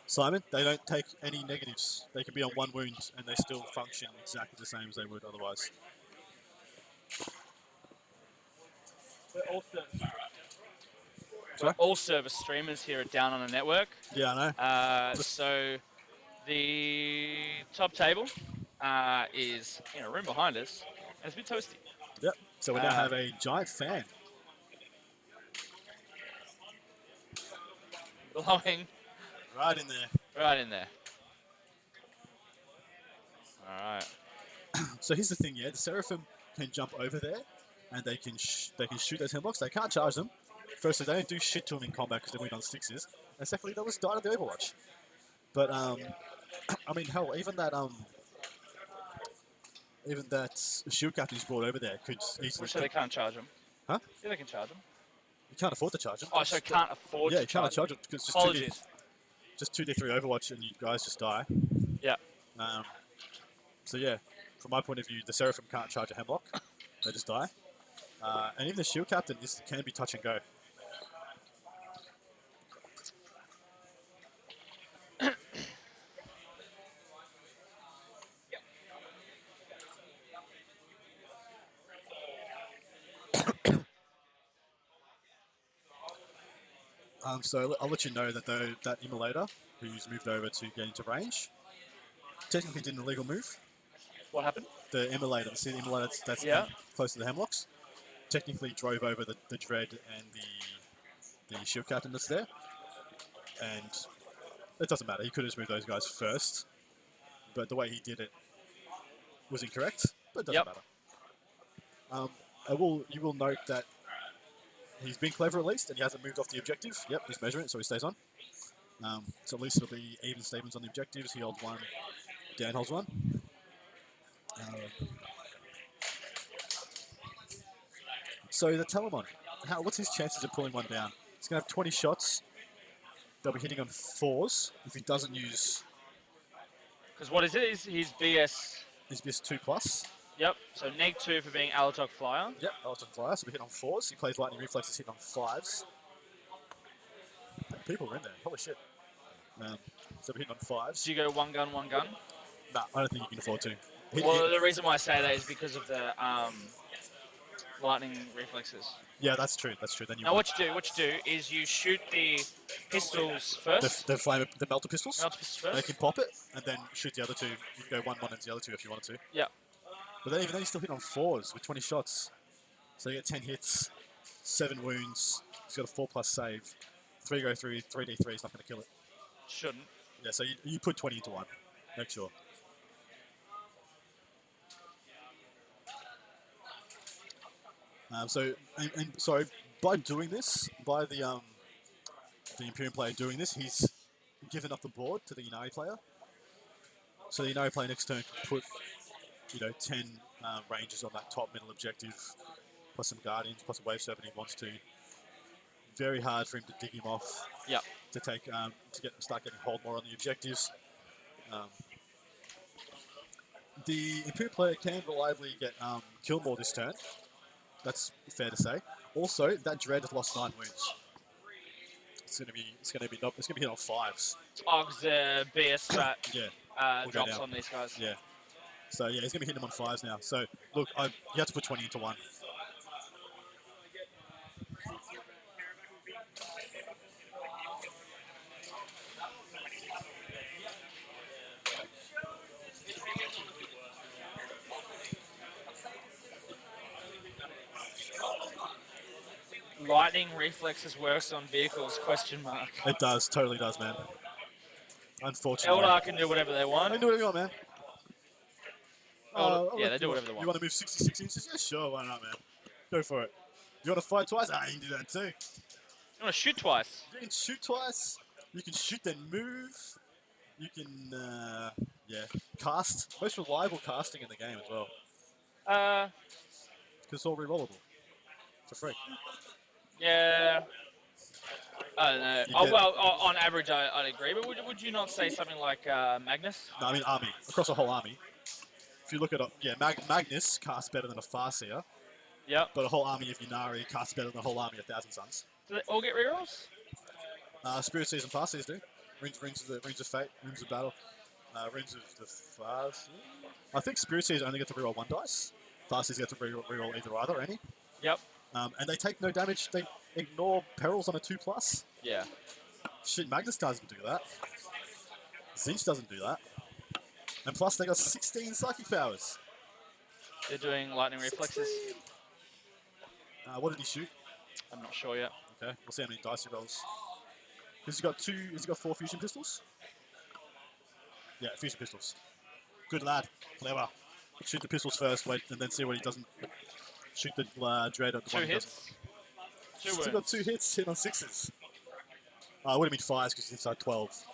Simon, they don't take any negatives. They can be on 1 wound and they still function exactly the same as they would otherwise. We're all service streamers here at Down Under Network. Yeah, I know. So the top table is in a room behind us, and it's a bit toasty. Yep. So we now have a giant fan. Blowing Right in there. right in there. All right. So here's the thing, yeah. The Seraphim can jump over there, and they can shoot those Hemlocks. They can't charge them. Firstly, they don't do shit to them in combat because they win on 6s. And secondly, they'll just die to the Overwatch. But I mean, hell, even that shield captain he's brought over there could easily. So they can't charge them. Huh? Yeah, they can charge them. You can't afford to charge them. Oh, so can't afford yeah, to you can't charge charge them because Apologies. just 2d3 Overwatch and you guys just die. Yeah. So yeah, from my point of view, the Seraphim can't charge a Hemlock. They just die. And even the Shield Captain can be touch and go. So I'll let you know that that Immolator, who's moved over to get into range, technically did an illegal move. What happened? The Immolator, the City Immolator that's Yeah. close to the Hemlocks, technically drove over the Dread and the Shield Captain that's there. And it doesn't matter. He could have just moved those guys first. But the way he did it was incorrect. But it doesn't Yep. matter. You will note that he's been clever at least, and he hasn't moved off the objective. Yep, he's measuring it, so he stays on. So at least it'll be even Stevens on the objectives. He holds one. Dan holds one. So the Telemon, what's his chances of pulling one down? He's going to have 20 shots. They'll be hitting on 4s if he doesn't use Because what is it? Is his BS? his BS 2+. Yep. So -2 for being Alatok Flyer. Yep, Elton Flyer, so we hit on 4s. He plays Lightning Reflexes, hitting on 5s. People are in there, holy shit. So we're hitting on 5s. Do you go one gun, one gun? Nah, I don't think you can afford to. Well, the reason why I say that is because of the lightning reflexes. Yeah, that's true. That's true. Then you Now, what you do is you shoot the pistols first. the melter pistols. Melter pistols They first. can pop it and then shoot the other two. You can go 1-1 into the other two if you wanted to. Yeah. But then even then, you still hit on 4s with 20 shots. So you get 10 hits, 7 wounds. He's got a 4+ save. 3 go through, 3d3 is not going to kill it. Shouldn't. Yeah, so you put 20 into 1. Make sure. So by doing this, by the Imperium player doing this, he's given up the board to the Inari player. So the Inari player next turn can put 10 ranges on that top middle objective, plus some Guardians, plus a Wave Serpent he wants to. Very hard for him to dig him off. Yeah. To start getting hold more on the objectives. The Imperial player can reliably get kill more this turn. That's fair to say. Also, that Dread has lost 9 wounds. It's gonna be hit on 5s. Og's the BS strat Yeah. We'll go drops down. on these guys. Yeah. So yeah, he's gonna be hitting him on 5s now. So look, you have to put 20 into 1. Lightning reflexes works on vehicles? ? It does, totally does, man. Unfortunately. Eldar can do whatever they They want. do whatever you want, man. Yeah, they do whatever they You want. want to move 66 inches? Yeah, sure, why not, man? Go for it. You want to fight twice? You can do that too. You want to shoot twice? You can shoot twice. You can shoot then move. You can, cast. Most reliable casting in the game as well. Because it's all rerollable. For free. Yeah. I don't know. You get- On average, I'd agree. But would you not say something like Magnus? No, I mean army. Across the whole army. If you look at Magnus casts better than a Farseer, Yep. but a whole army of Yunari casts better than a whole army of Thousand Suns. Do they all get rerolls? Spirit Seers and Farseers do. Rings of Fate, Rings of Battle, Rings of the Farseer. I think Spirit Seers only get to reroll 1 dice. Farseers get to reroll either any. Yep. And they take no damage. They ignore perils on a 2+. Yeah. Shit, Magnus doesn't do that. Zinch doesn't do that. And plus, they got 16 psychic powers. They're doing lightning reflexes. What did he shoot? I'm not sure yet. Okay, we'll see how many dice he rolls. Has he got 4 fusion pistols? Yeah, fusion pistols. Good lad. Clever. Shoot the pistols first, wait, and then see what he doesn't. Shoot the Dread at the 2 one he hits. doesn't. 2 Still got wounds. 2 hits, hit on 6s. I would have been 5s because he's inside 12.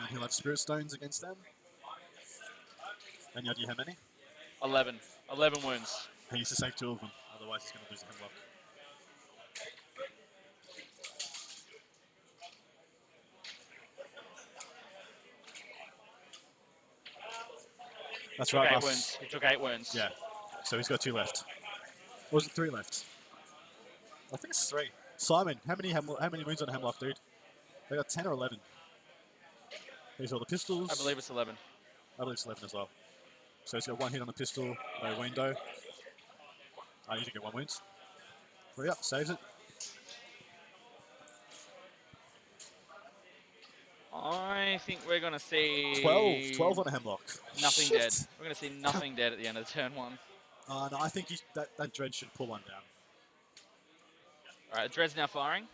And he'll have Spirit Stones against them. And you how many? 11. 11 wounds. He needs to save 2 of them, otherwise he's going to lose the Hemlock. That's Took right, 8 Russ. wounds. He took 8 wounds. Yeah. So he's got 2 left. Or was it 3 left? I think it's 3. Simon, how many wounds on Hemlock, dude? They got 10 or 11. Here's all the pistols. I believe it's 11. I believe it's 11 as well. So he's got 1 hit on the pistol, no window. You did get 1 wound. 3 up, saves it. I think we're going to see 12 on a Hemlock. nothing Shit. dead. We're going to see nothing dead at the end of turn 1. No, I think that Dread should pull 1 down. All right, Dread's now firing.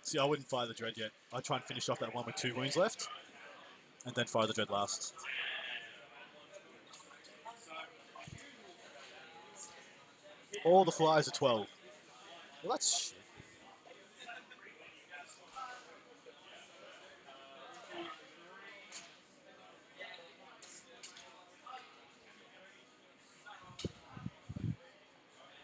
See, I wouldn't fire the Dread yet. I'd try and finish off that one with 2 wounds left, and then fire the Dread last. All the flyers are 12. Well, that's shit.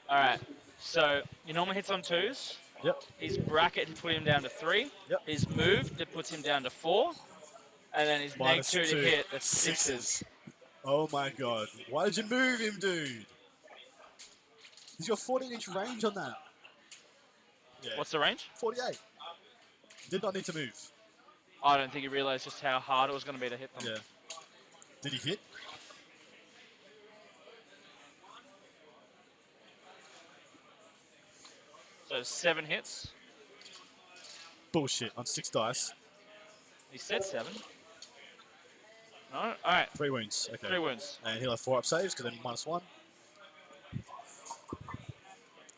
All right, so your normal hits on 2s. Yep. His bracket to put him down to 3. Yep. His move that puts him down to 4. And then his neg Minus 2 to 2. hit, that's 6s. Oh my god. Why did you move him, dude? He's got 14-inch range on that. Yeah. What's the range? 48. Did not need to move. I don't think he realized just how hard it was going to be to hit them. Yeah. Did he hit? So 7 hits. Bullshit. On 6 dice. He said 7. No? All right. 3 wounds. Okay. 3 wounds. And he'll have 4 up saves because then -1.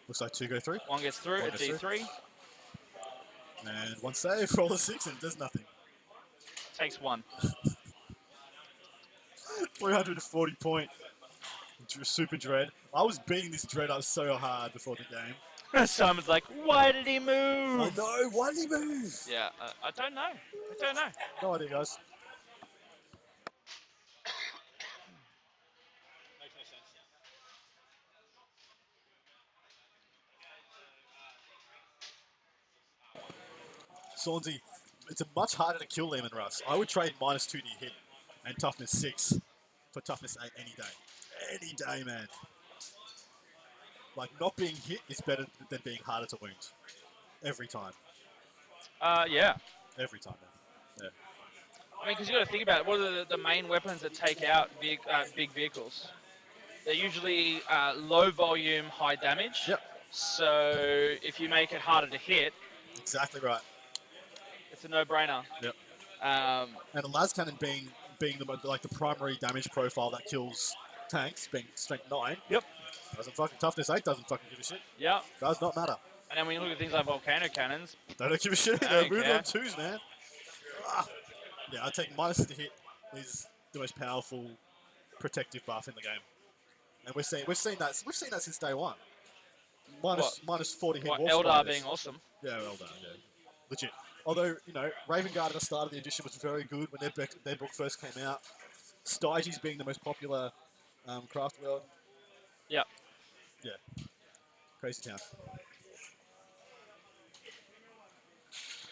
Looks like 2 go through. 1 gets through. One It's gets through. E3. And 1 save, roll a 6 and does nothing. Takes 1. 340 point Super Dread. I was beating this Dread up so hard before the game. Simon's like, why did he I move? know, why did he move? Yeah, I don't know. I don't know. No idea, guys. Makes no sense. Swansea, it's a much harder to kill Lehman Russ. I would trade -2 to your hit and toughness 6 for toughness 8 any day. Any day, man. Like, not being hit is better than being harder to wound. Every time. Yeah. Every time, man. Yeah. I mean, because you got to think about it. What are the main weapons that take out big vehicles? They're usually low volume, high damage. Yep. So if you make it harder to hit, Exactly right. it's a no-brainer. Yep. Um, And a las cannon being the primary damage profile that kills tanks, being strength 9. Yep. Doesn't fucking toughness 8 doesn't fucking give a shit. yeah. Does not matter. And then when you look at things like volcano cannons, They don't give a shit. I They're don't moving care. on 2s, man. Ah. Yeah, I take -6 to hit is the most powerful protective buff in the game, and we've seen that since day one. Minus 40 hit. what, Wolf Eldar Spiders. being awesome. Yeah, well done. Yeah, legit. Although Raven Guard at the start of the edition was very good when their book first came out. Styges being the most popular craft world. Yeah. Yeah, crazy town.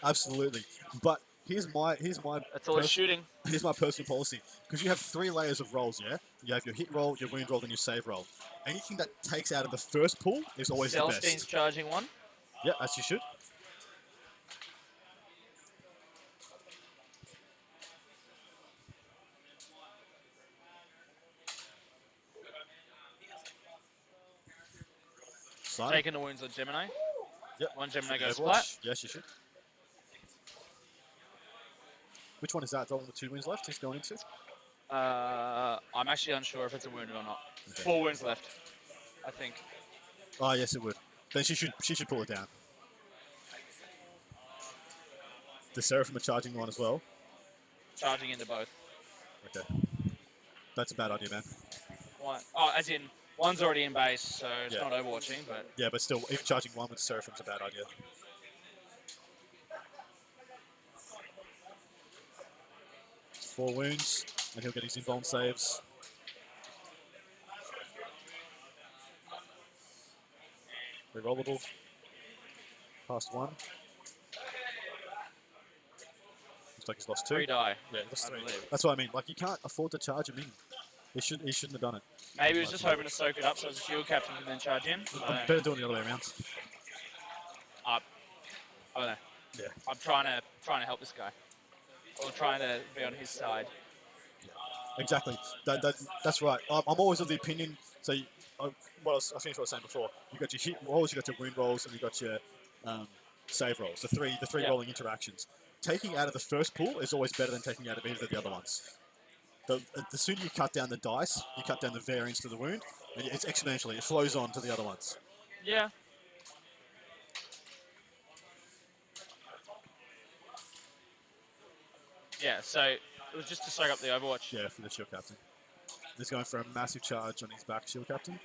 Absolutely, but here's my That's all it's shooting. here's my personal policy. Because you have 3 layers of rolls, yeah? You have your hit roll, your wound roll, and your save roll. Anything that takes out of the first pool is always the Celestine's best. charging 1. Yeah, as you should. Simon. Taking the wounds on Gemini. Yep. 1 Gemini For the goes Overwatch. flat. Yes, you should. Which one is that? The one with 2 wounds left he's going into? I'm actually unsure if it's a wounded or not. Okay. 4 wounds left, I think. Oh, yes, it would. Then she should pull it down. The Seraphim are charging 1 as well. Charging into both. Okay. That's a bad idea, man. One, oh, as in, one's already in base, so it's Yeah. not overwatching, but Yeah, but still, even charging 1 with Seraphim's a bad idea. It's 4 wounds, and he'll get his invuln saves. Rerollable. Past 1. Looks like he's lost 2. 3 die. Yeah, he lost I 3. believe. That's what I mean. Like, you can't afford to charge him in. He shouldn't have done it. Maybe he was just hoping to soak it up so his shield captain can then charge in. I don't know. Better doing it the other way around. I don't know. Yeah. I'm trying to help this guy. Or trying to be on his side. Exactly. That's right. I'm always of the opinion. So, I finished what I was saying before. You got your hit rolls, you got your wound rolls, and you got your save rolls. The three Yeah. rolling interactions. Taking out of the first pool is always better than taking out of either of the other ones. The sooner you cut down the dice, you cut down the variance to the wound, and it's exponentially. It flows on to the other ones. Yeah. Yeah, so it was just to soak up the Overwatch. Yeah, for the shield captain. He's going for a massive charge on his back shield captain.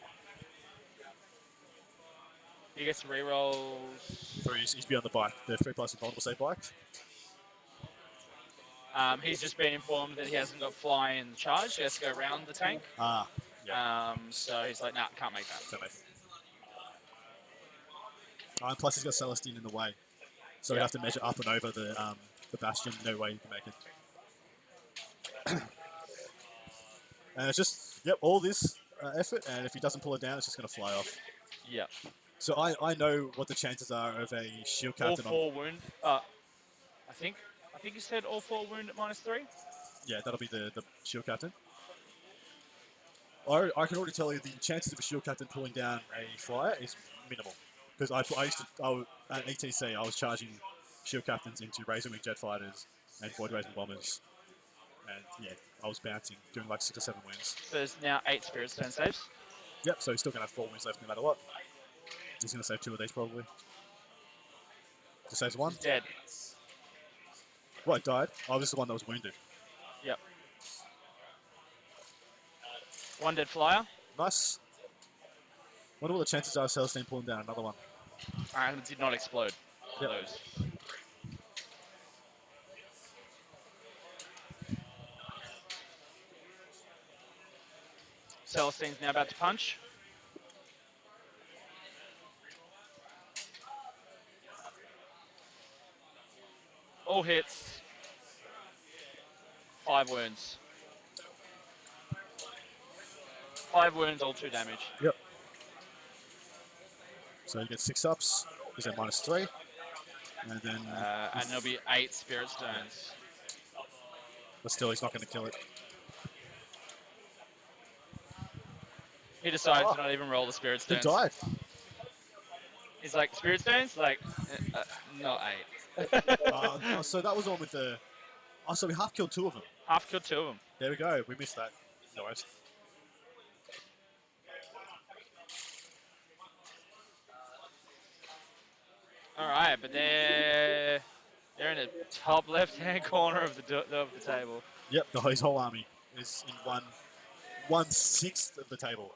He gets rerolls. So he's beyond the bike. The 3+ invulnerable save bike. He's just been informed that he hasn't got fly in the charge. He has to go around the tank. Ah, yeah. So he's like, nah, can't make that. Can't make it. And plus he's got Celestine in the way. So Yeah. he'd have to measure up and over the Bastion. No way he can make it. And it's just, yep, all this effort, and if he doesn't pull it down, it's just going to fly off. Yeah. So I know what the chances are of a shield All captain. 4 wound. I think you said all 4 wound at -3. Yeah, that'll be the shield captain. I can already tell you the chances of a shield captain pulling down a flyer is minimal. Because at ETC, I was charging shield captains into Razor Wing jet fighters and Void Raising bombers. And yeah, I was bouncing, doing like 6 or 7 wins. So there's now 8 Spirit Stone saves. Yep, so he's still going to have 4 wins left no matter what. He's going to save 2 of these probably. Just saves 1. He's dead. Right, died. I was the one that was wounded. Yep. 1 dead flyer. Nice. Wonder what the chances are of Celestine pulling down another one. And it did not explode. Yep. Those. Celestine's now about to punch. All hits. 5 wounds. 5 wounds, all 2 damage. Yep. So he gets 6 ups. He's at -3. And then... And there'll be 8 Spirit Stones. but still, he's not going to kill it. He decides to not even roll the Spirit He Stones. died. He's like, Spirit Stones? Like, not 8. So that was on with the... Oh, so we half killed 2 of them. Half killed 2 of them. There we go. We missed that. No worries. All right, but they're in the top left-hand corner of the table. Yep, his whole army is in 1/6 of the table.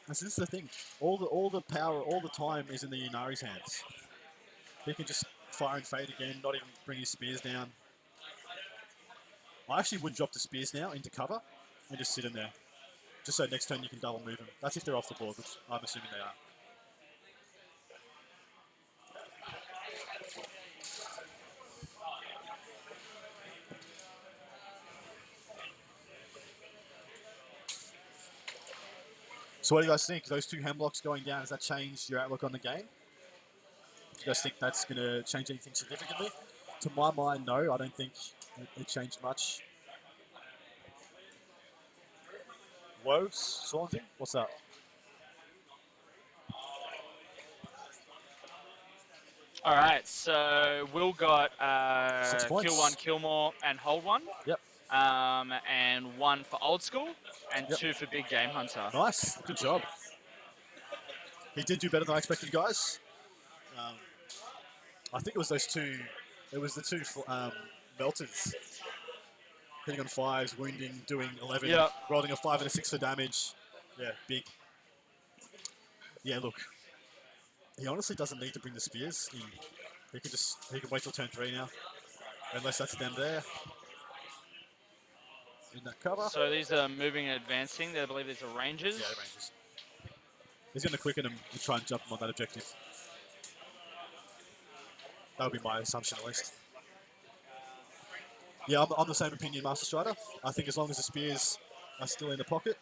And so this is the thing. All the power, all the time is in the Inari's hands. He can just fire and fade again, not even bring his spears down. I actually would drop the spears now into cover and just sit in there. Just so next turn you can double move them. That's if they're off the board, which I'm assuming they are. So what do you guys think? Those 2 hemlocks going down, has that changed your outlook on the game? Do you guys think that's going to change anything significantly? To my mind, no. I don't think it changed much. Woes, Swansea? What's up? All right, so Will got 6 points. kill 1, kill more, and hold 1. Yep. And 1 for old school, and Yep. 2 for big game hunter. Nice. Good job. He did do better than I expected, guys. I think it was those 2... It was the 2 melters. Hitting on 5s, wounding, doing 11, Yep. rolling a 5 and a 6 for damage. Yeah, big. Yeah, look. He honestly doesn't need to bring the spears in. He can wait till turn 3 now. Unless that's them there. In that cover. So these are moving and advancing. I believe these are rangers. Yeah, the Rangers. He's going to quicken him and try and jump him on that objective. That would be my assumption at least. Yeah, I'm the same opinion, Master Strider. I think as long as the spears are still in the pocket.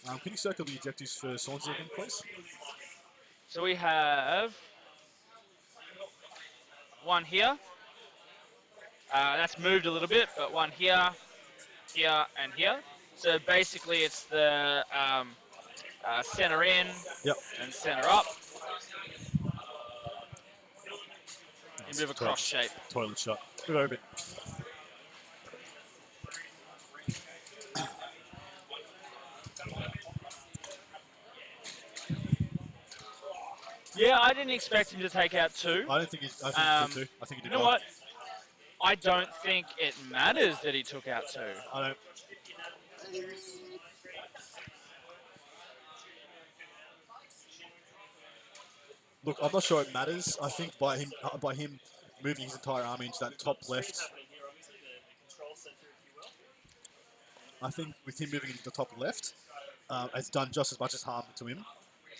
Can you circle the objectives for Swansea again, please? So we have one here. That's moved a little bit, but one here, here, and here. So basically, it's the center in Yep. and center up in a Nice. bit of a cross shape. Toilet shot. Good over. Yeah, I didn't expect him to take out two. I don't think he. I think he did too. I think he did. You know well. what? I don't think it matters that he took out two. I don't. Look, I'm not sure it matters. I think by him moving his entire army into that top left, I think with him moving into the top left, it's done just as much as harm to him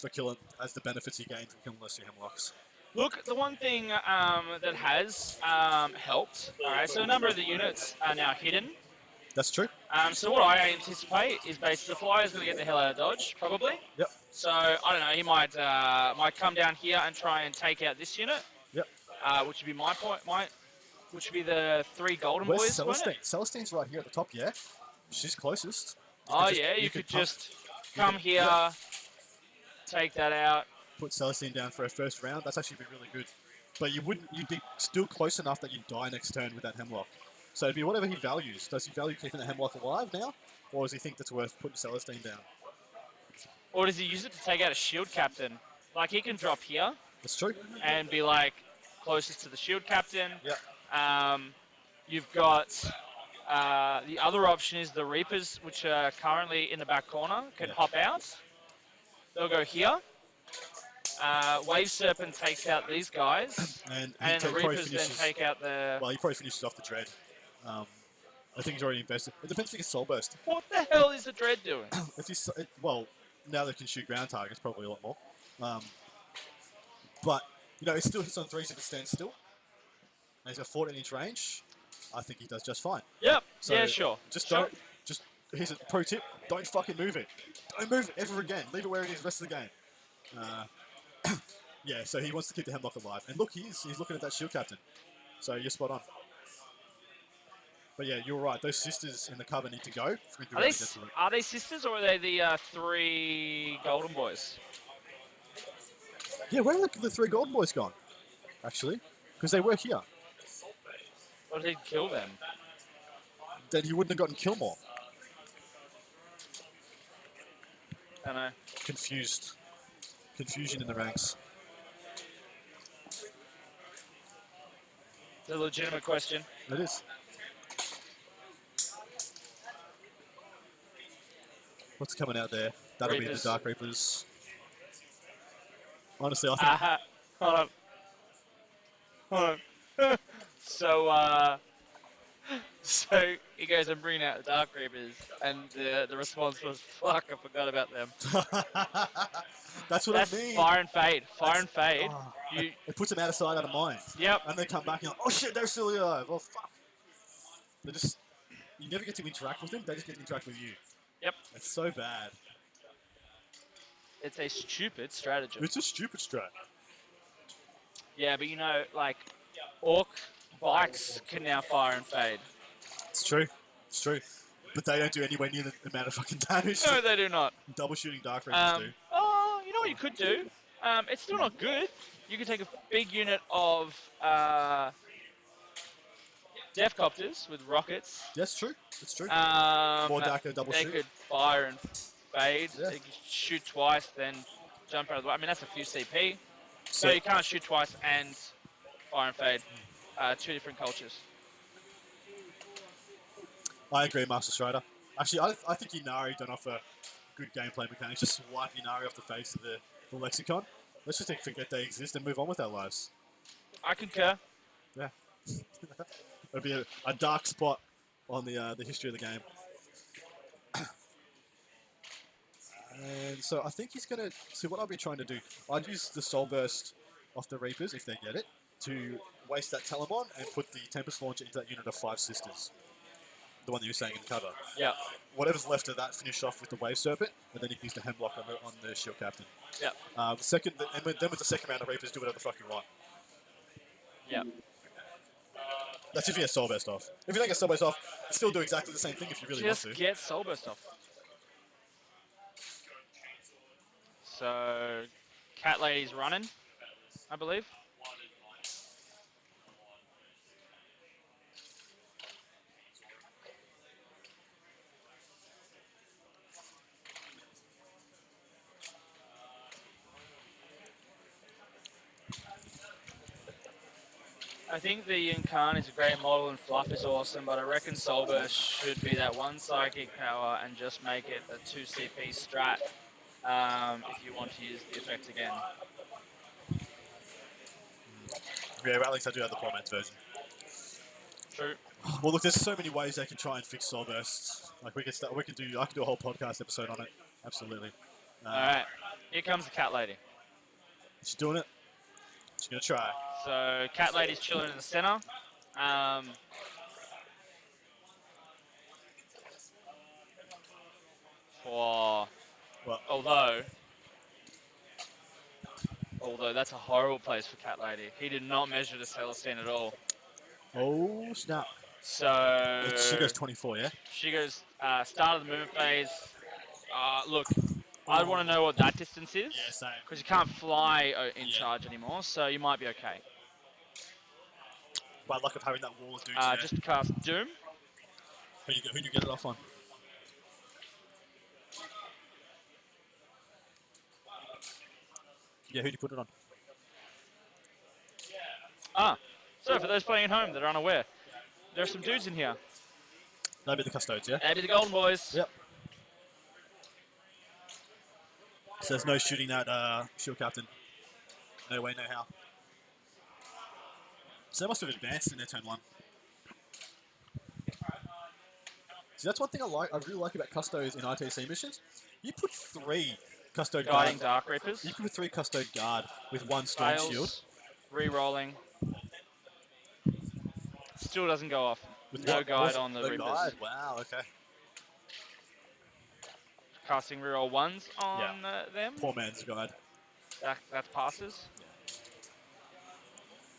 for killing as the benefits he gained from killing those two hemlocks. Look, the one thing that has helped, all right, so a number of the units are now hidden. That's true. So what I anticipate is basically the Flyer's going to get the hell out of dodge, probably. Yep. So, I don't know, he might come down here and try and take out this unit. Yep. Which would be my point, which would be the three golden Where's boys. Celestine? Celestine's right here at the top, yeah? She's closest. Oh, yeah, you could just come here, take that out. Put Celestine down for a first round. That's actually been really good. But you'd be still close enough that you'd die next turn with that hemlock. So it'd be whatever he values. Does he value keeping the hemlock alive now? Or does he think that's worth putting Celestine down? Or does he use it to take out a shield captain? Like, he can drop here That's true. and be, like, closest to the shield captain. Yeah. You've got the other option is the Reapers, which are currently in the back corner, can hop out. They'll go here. Wave Serpent takes out these guys. And the Reapers then take out the... Well, he probably finishes off the Dread. I think he's already invested. It depends if he gets Soul Burst. What the hell is the Dread doing? If he's, well, now they can shoot ground targets, probably a lot more. But, you know, it still hits on threes if it stands still. And he's got 14-inch range. I think he does just fine. Yep. So yeah, sure. Just sure. don't. Just here's a pro tip: don't fucking move it. Don't move it ever again. Leave it where it is the rest of the game. Yeah. So he wants to keep the hemlock alive. And look, he's looking at that shield captain. So you're spot on. But yeah, you're right. Those sisters in the cover need to go. Are they sisters or are they the three golden boys? Yeah, where are the three golden boys gone? Actually, because they were here. What did he kill them? Then he wouldn't have gotten Killmore. I don't know. Confused. Confusion in the ranks. It's a legitimate question. It is. What's coming out there? That'll be the Dark Reapers. Honestly, I think... Hold on. So he goes and bring out the Dark Reapers, and the response was, "Fuck, I forgot about them." That's what I mean. Fire and fade. Fire and fade. It puts them out of sight, out of mind. Yep. And they come back and you're like, oh shit, they're still alive. Oh fuck. They just... You never get to interact with them, they just get to interact with you. Yep. It's so bad. It's a stupid strategy. It's a stupid strat. Yeah, but you know, like, Orc bikes can now fire and fade. It's true. It's true. But they don't do anywhere near the amount of fucking damage. No, they do not. Double shooting Dark Reapers do. Oh, you know what you could do? It's still not good. You could take a big unit of Deathcopters with rockets. That's true. It's true. More Daco double they shoot. could fire and fade. Yeah. They could shoot twice, then jump out of the way. I mean, that's a few CP. So you can't shoot twice and fire and fade. Two different cultures. I agree, Master Strider. Actually, I think Inari don't offer good gameplay mechanics. Just wipe Inari off the face of the lexicon. Let's just forget they exist and move on with our lives. I concur. Yeah. It'd be a dark spot on the history of the game. And so I think he's going to... See, what I'll be trying to do, I'd use the Soul Burst off the Reapers if they get it. to waste that Telemon and put the Tempest Launcher into that unit of 5 Sisters. The one that you were saying in cover. Yeah. Whatever's left of that, finish off with the Wave Serpent, and then you can use the Hemlock on the Shield Captain. Yeah. Then with the second round of Reapers, do whatever the fuck you want. Yeah. That's if you get Soul Burst off. If you don't get Soul Burst off, you still do exactly the same thing if you really Just want to. get Soul Burst off. So, Cat Lady's running, I believe. I think the Incarn is a great model and Fluff is awesome, but I reckon Soul Burst should be that 1 Psychic power and just make it a 2 CP strat if you want to use the effect again. Yeah, at least I do have the poor man's version. True. Well, look, there's so many ways they can try and fix Soul Bursts. Like I could do a whole podcast episode on it. Absolutely. Alright, here comes the Cat Lady. She's doing it. She's gonna try. So, Cat Lady's chilling in the center. Well, Although that's a horrible place for Cat Lady. He did not measure the Celestine at all. oh snap! So She goes 24, yeah. She goes start of the movement phase. Look, I'd want to know what that distance is. Yeah, same. Because you can't fly in charge anymore, so you might be okay. By luck of having that wall of dudes there. Just cast Doom. Who do you get it off on? Yeah, who do you put it on? So for those playing at home that are unaware, there are some dudes in here. That'd be the Custodes, yeah? That'd be the Golden Boys. Yep. So there's no shooting that Shield Captain. No way, no how. So they must have advanced in their turn 1. See, that's one thing I really like about Custodes in ITC missions. You put 3 Custode Guiding Guard. Dark Reapers. You put 3 Custode Guard with 1 Storm Fails, Shield. Re-rolling. Still doesn't go off. With No what? guide on the No Reapers. guide. Wow, okay. Casting reroll 1s on them. Poor man's guide. That passes.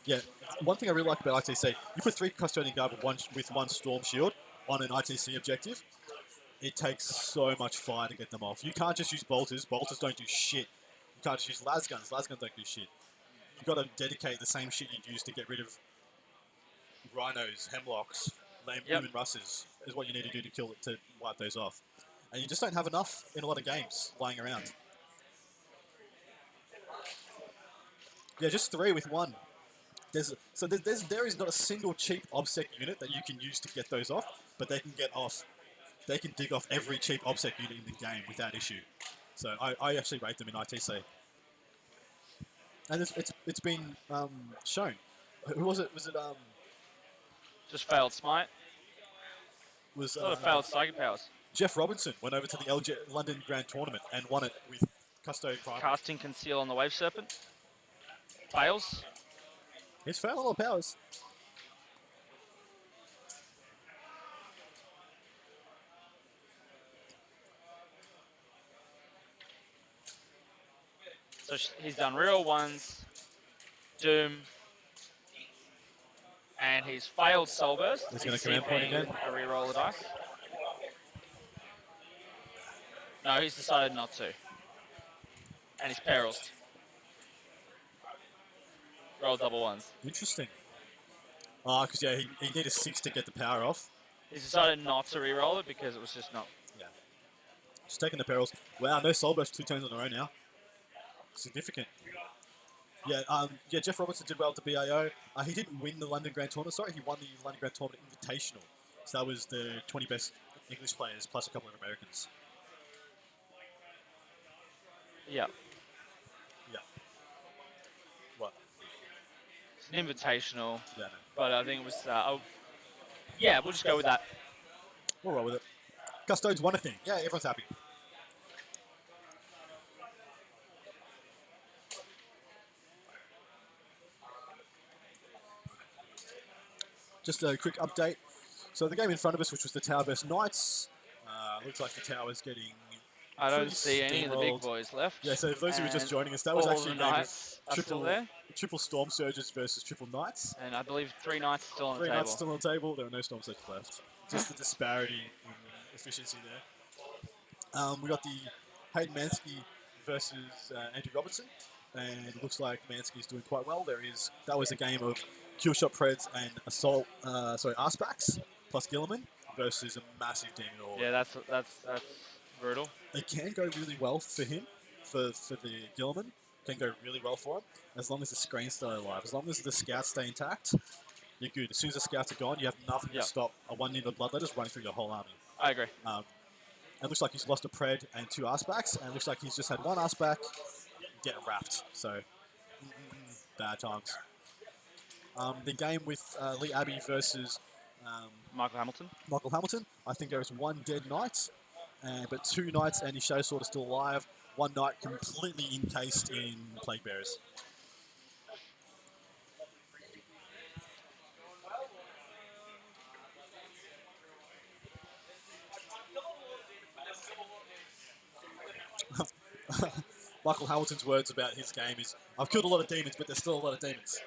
Yeah, one thing I really like about ITC, you put 3 Custodian Guard with one Storm Shield on an ITC objective, it takes so much fire to get them off. You can't just use Bolters. Bolters don't do shit. You can't just use Lasguns. Lasguns don't do shit. You've got to dedicate the same shit you'd use to get rid of Rhinos, Hemlocks, Lumen Russes, is what you need to do to wipe those off. And you just don't have enough in a lot of games lying around. Yeah, just 3 with 1. There is not a single cheap OBSEC unit that you can use to get those off, but they can get off. They can dig off every cheap OBSEC unit in the game without issue. So I actually rate them in ITC. And it's been shown. Who was it? Was it Just failed Smite. was Not a failed Psychic Powers. Jeff Robinson went over to the London Grand Tournament and won it with Custode Prime. Casting Conceal on the Wave Serpent. Fails. He's failing a lot of powers. So he's done real 1s. Doom. And he's failed Soul Burst. He's going to command point again. A reroll the dice. No, he's decided not to. And he's perils. Roll double 1s. Interesting. Because yeah, he needed 6 to get the power off. He's decided not to reroll it because it was just not. Yeah. Just taking the perils. Wow, no Soul Burst 2 turns in a row now. Significant. Yeah, Jeff Robinson did well at the BIO. He didn't win the London Grand Tournament. Sorry, he won the London Grand Tournament Invitational. So that was the 20 best English players plus a couple of Americans. Yeah. Yeah. What? It's an invitational. Yeah, no. But I think it was. Yeah, we'll just go with that. We'll roll with it. Custodes won a thing. Yeah, everyone's happy. just a quick update. So the game in front of us, which was the Tower vs Knights, looks like the Tower's getting I don't pretty see any of the big steamrolled. boys left. Yeah, so for those who are just And joining us, that was all actually a the game of knights are still there. triple Storm Surges versus triple Knights. And I believe 3 knights are still on the 3 table. Knights still on the table. There are no Storm Surges left. Just the disparity in efficiency there. We got the Hayden Mansky versus Andrew Robertson, and it looks like Mansky's doing quite well. That was a game of Kill Shot Preds and Arspacks plus Gilliman versus a massive Demon Orb. Yeah, that's brutal. It can go really well for him, for the Gilliman. Can go really well for him as long as the screen's still alive. As long as the scouts stay intact, you're good. As soon as the scouts are gone, you have nothing to stop a 1-unit Bloodletters running through your whole army. I agree. It looks like he's lost a Pred and 2 Arspacks, and it looks like he's just had 1 Arspack get wrapped. So, bad times. The game with Lee Abbey versus Michael Hamilton. Michael Hamilton, I think there was 1 dead knight, but 2 knights and his Shadow Sword is still alive. 1 knight completely encased in Plague Bearers. Michael Hamilton's words about his game is, I've killed a lot of demons, but there's still a lot of demons.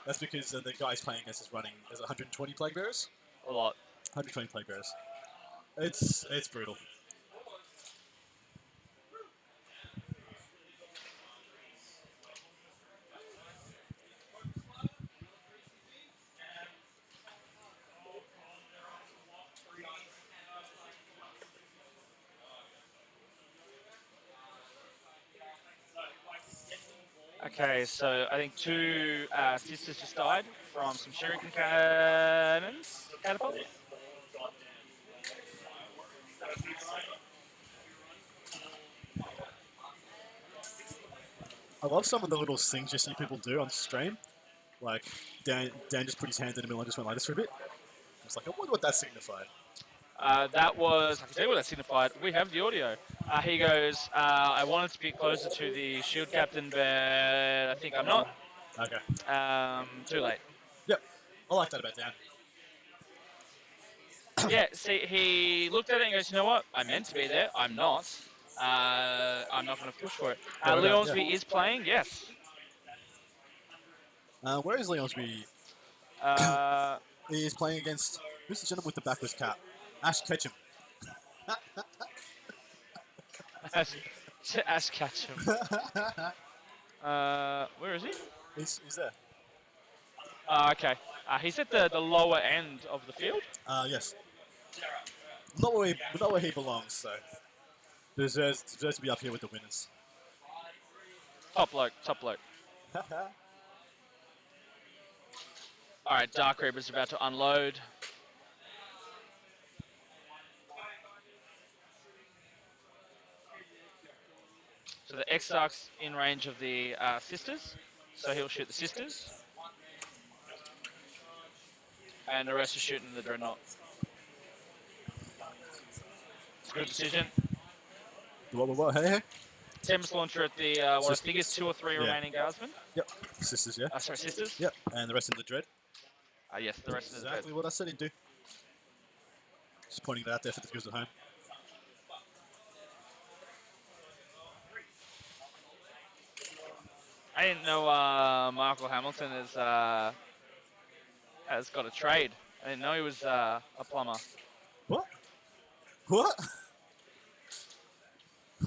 That's because the guy he's playing against is running as 120 Plague Bearers. A lot. 120 Plague Bearers. It's brutal. Okay, so I think 2 sisters just died from some shuriken cannons. Catapults. I love some of the little things you see people do on stream. Like, Dan just put his hand in the middle and just went like this for a bit. I was like, I wonder what that signified. That was, I can tell you what that signified. We have the audio. He goes, I wanted to be closer to the shield captain, but I think I'm not. Okay. Too late. Yep. I like that about Dan. Yeah, see, he looked at it and goes, you know what? I meant to be there. I'm not. I'm not going to push for it. Leonsby is playing, yes. Where is Leonsby? He is playing against, who's the gentleman with the backwards cap? Ash Ketchum. Ash Ketchum. Where is he? He's there. Okay. He's at the lower end of the field. Yes. Not where he belongs, so deserves to be up here with the winners. Top bloke, top bloke. All right, Dark Reaper's about to unload. So the X-Dark's in range of the sisters, so he'll shoot the sisters. And the rest are shooting the Dreadnought. It's a good decision. What? Hey. Tempest Launcher at the, what I think is 2 or 3 remaining Guardsmen. Yep. Sisters, yeah. Sorry, sisters? Yep. And the rest in the Dread. Yes, the rest of the Exactly what I said he'd do. Just pointing it out there for the viewers at home. I didn't know Michael Hamilton has got a trade. I didn't know he was a plumber. What? What?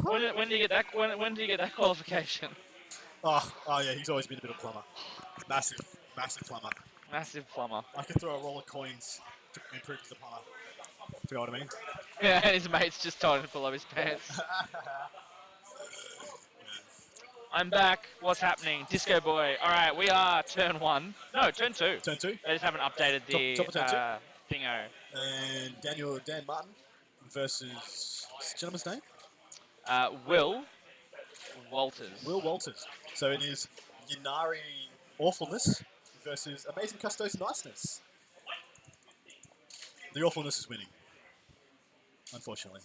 When do you get that? When do you get that qualification? Oh yeah, he's always been a bit of a plumber. Massive plumber. Massive plumber. I could throw a roll of coins to improve the plumber. If you know what I mean? Yeah, and his mate's just told him to pull up his pants. I'm back. What's happening? Disco Boy. All right, we are turn 1. No, turn 2. Turn 2. They just haven't updated the Top of turn 2. thingo. And Dan Martin versus, what's the gentleman's name? Will Walters. Will Walters. So it is Yanari Awfulness versus Amazing Custos Niceness. The Awfulness is winning, unfortunately.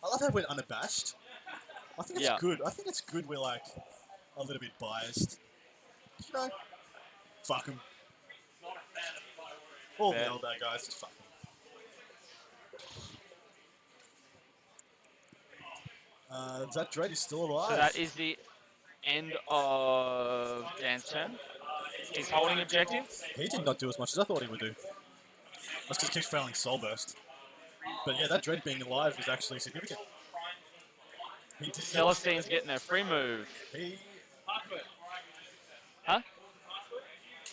I love how we're unabashed. I think it's good. I think it's good we're like a little bit biased. You know, fuck him. All Fair. the older guys just fucking. That Dread is still alive. So that is the end of Dan's turn. He's holding objective. He did not do as much as I thought he would do. That's because he keeps failing Soul Burst. But yeah, that Dread being alive is actually significant. He did, Celestine's getting a free move. he, Huh?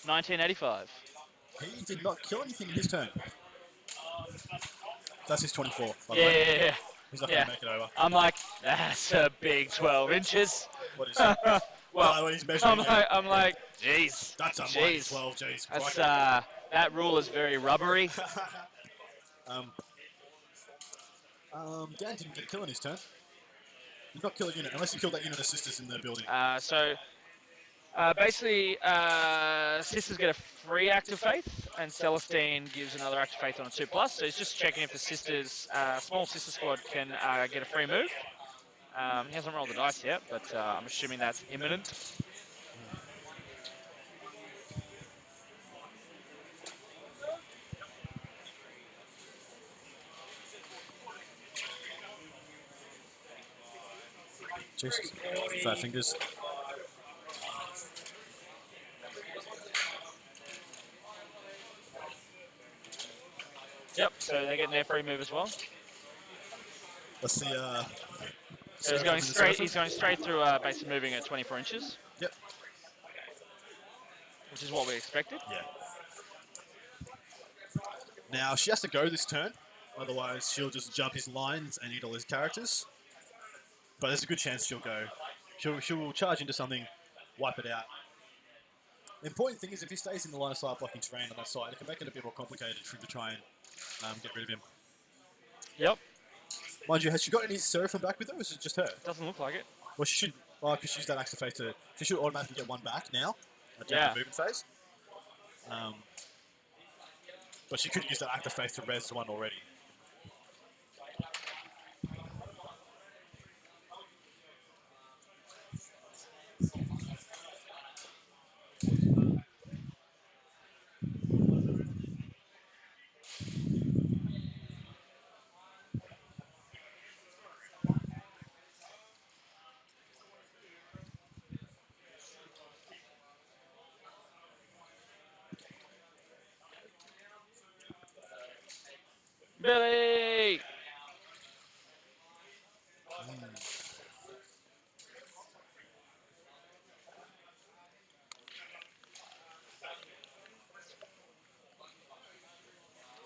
1985. he did not kill anything in his turn. That's his 24, by the Yeah, way. yeah, yeah. He's not Yeah. going to make it over. I'm like, that's a big 12 inches. What is it? Well, When he's measuring it. I'm like, jeez. That's a jeez. minus 12, jeez. That's, Crikey. that rule is very rubbery. Dan didn't get a kill in his turn. Did not kill a unit, unless he killed that unit of sisters in the building. Basically, Sisters get a free Act of Faith, and Celestine gives another Act of Faith on a 2+. So he's just checking if the Sisters, small Sister Squad can get a free move. He hasn't rolled the dice yet, but I'm assuming that's imminent. Jesus. Fat fingers. Yep, so they're getting their free move as well. Let's see. So he's going straight. He's going straight through, basically moving at 24 inches, Yep. which is what we expected. Yeah. Now she has to go this turn, otherwise she'll just jump his lines and eat all his characters. But there's a good chance she'll go. She'll charge into something, wipe it out. The important thing is if he stays in the line of sight blocking terrain on that side, it can make it a bit more complicated for him to try and get rid of him. Yep, Mind you, has she got any Seraphim back with her, or is it just her? doesn't look like it. Well, she should, because she's that Axe of Faith to, she should automatically get one back now at the Yeah. movement phase. But she could use that Act of Faith to res one already. Billy!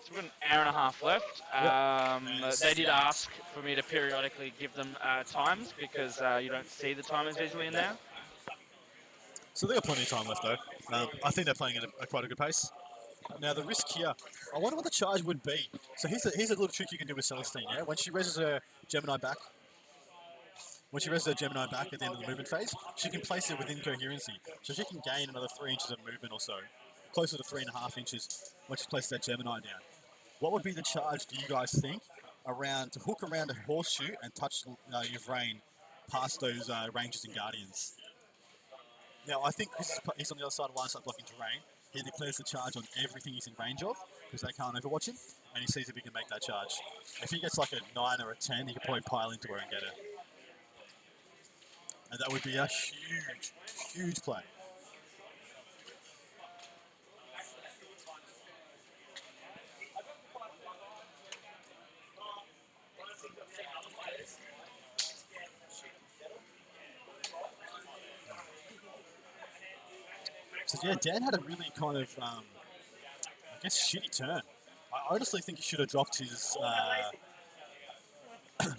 So we've got an hour and a half left. They did ask for me to periodically give them times because you don't see the timers visually in there. So they got plenty of time left though. I think they're playing at quite a good pace. Now the risk here, I wonder what the charge would be. So here's a little trick you can do with Celestine, yeah? When she reses her Gemini back, at the end of the movement phase, she can place it within coherency. So she can gain another 3 inches of movement or so, closer to 3.5 inches when she places that Gemini down. What would be the charge, do you guys think, to hook around a horseshoe and touch your brain past those Rangers and Guardians? Now, I think because he's on the other side of line, start blocking terrain, he declares the charge on everything he's in range of, because they can't overwatch him, and he sees if he can make that charge. If he gets like a 9 or a 10, he can probably pile into her and get her. And that would be a huge, huge play. So yeah, Dan had a really kind of, I guess, shitty turn. I honestly think he should have dropped his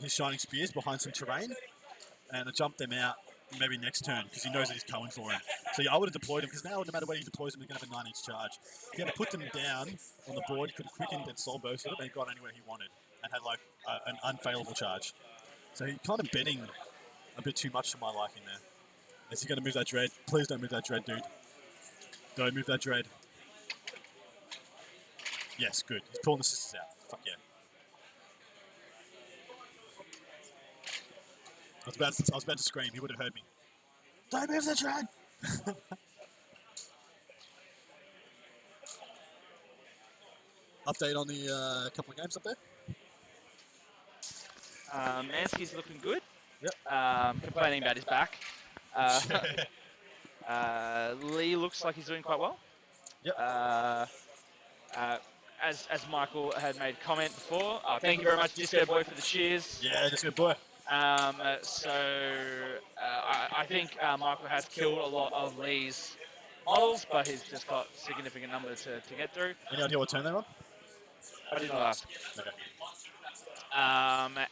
his Shining Spears behind some terrain and jumped them out maybe next turn because he knows that he's coming for him. So yeah, I would have deployed him because now no matter where he deploys him, he's going to have a 9-inch charge. If he had to put them down on the board, he could have quickened and soul bursted them and got anywhere he wanted and had like an unfailable charge. So he kind of betting a bit too much for my liking there. Is he going to move that dread? Please don't move that dread, dude. Don't move that dread. Yes, good. He's pulling the sisters out. Fuck yeah. I was about to scream. He would have heard me. Don't move the dread! Update on the couple of games up there? Mansky's looking good. Yep. Complaining about his back. Lee looks like he's doing quite well. Yep. As Michael had made comment before, thank you very much, Disco Boy, for the cheers. Yeah, just good boy. I think Michael has killed a lot of Lee's models, but he's just got significant numbers to get through. Any idea what turn they're on? I did not ask. Okay.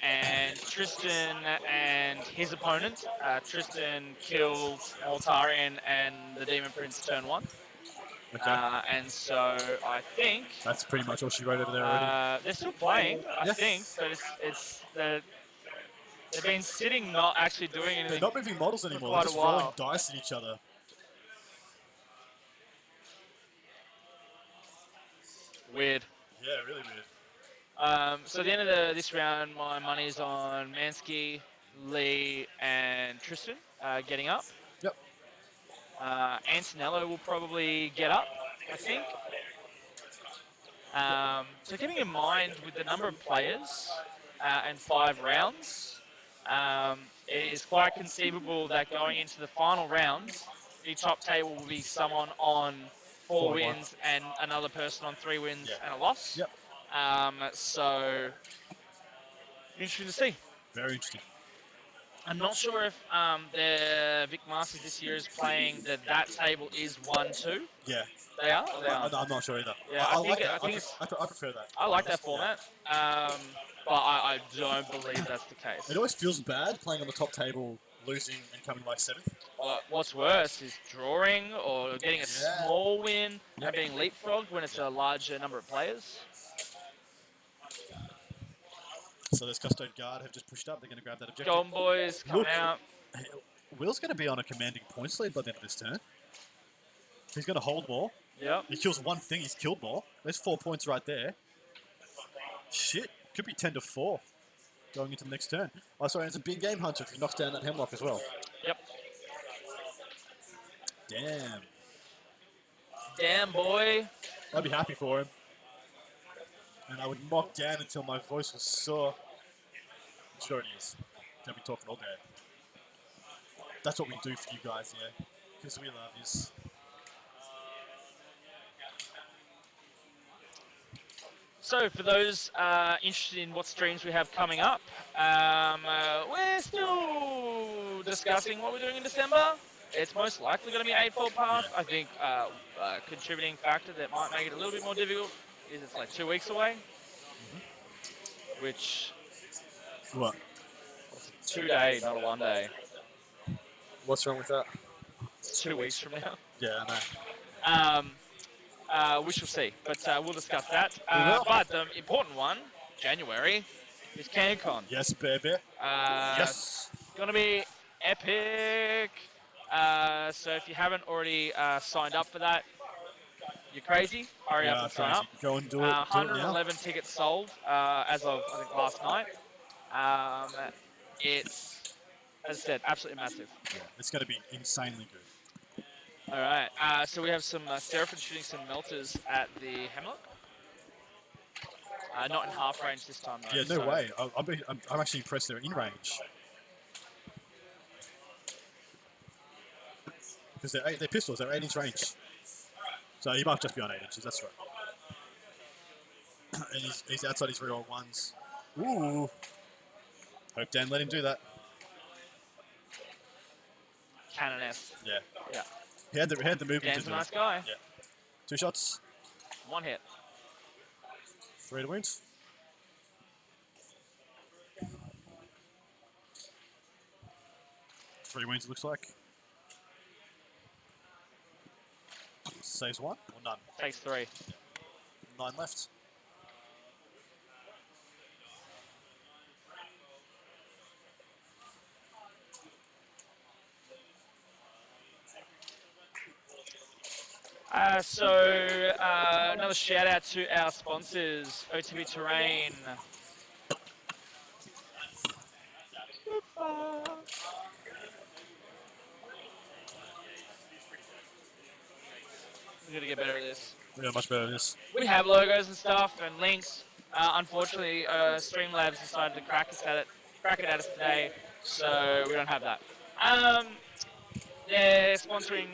And Tristan and his opponent, Tristan killed Mortarian and the Demon Prince turn 1. Okay. And so I think That's pretty much all she wrote over there already. they're still playing, I Yeah. think, but they've been sitting, not actually doing anything. They're not moving models anymore. quite They're just a while. rolling dice at each other. Weird. Yeah, really weird. So at the end of this round, my money's on Mansky, Lee, and Tristan getting up. Yep. Antonello will probably get up, I think. So keeping in mind with the number of players and 5 rounds, it is quite conceivable that going into the final round, the top table will be someone on 4 wins and another person on 3 wins and a loss. Yep. So interesting to see. Very interesting. I'm not sure if the Vic Masters this year is playing that table is 1-2. Yeah. They are? Or they aren't? I'm not sure either. Yeah, I I like think that. I prefer that. I like that format, but I don't believe that's the case. It always feels bad playing on the top table, losing and coming like 7th. What's worse is drawing or getting a small win Yep. and being leapfrogged when it's a larger number of players. So this Custode Guard have just pushed up. They're going to grab that objective. Golden Boys coming Look. out. Will's going to be on a commanding points lead by the end of this turn. He's going to hold more. Yep. He kills one thing, he's killed more. There's 4 points right there. Shit. Could be 10-4 going into the next turn. Oh, sorry, it's a big game, Hunter, if he knocks down that Hemlock as well. Yep. Damn. Damn, boy. I'd be happy for him. And I would mock down until my voice was sore. I'm sure it is. They'll be talking all day. That's what we do for you guys, yeah. Because we love yous. So for those interested in what streams we have coming up, we're still discussing what we're doing in December. It's most likely going to be 8-4 path. I think a contributing factor that might make it a little bit more difficult is it's like 2 weeks away, which What? 2 day, not a 1 day. What's wrong with that? It's 2 weeks from now. Yeah, I know. We shall see, but we'll discuss that. We will. But the important one, January, is CanCon. Yes, baby. Yes. Gonna be epic. So if you haven't already signed up for that, you're crazy. Hurry up and sign up. Go and do it. 111 tickets sold as of, I think, last night. It's, as I said, absolutely massive. Yeah, it's going to be insanely good. All right. So we have some Seraphim shooting some melters at the Hemlock. Not in half range this time, though. Yeah, no way. I'm actually impressed they're in range. Because they're pistols, they're 8-inch range. So he might just be on 8 inches, that's right. And he's outside his real ones. Ooh. Hope Dan let him do that. Cannon-esque. Yeah. Yeah. He had the movement Dan's to a do nice it. guy. Yeah. 2 shots. 1 hit. 3 to wounds. Three wounds, it looks like. Saves 1 or none? Takes 3. 9 left. Another shout out to our sponsors, OTB Terrain. We gotta get better at this. We are much better at this. We have logos and stuff and links. Unfortunately, Streamlabs decided to crack it at us today, so we don't have that. They're sponsoring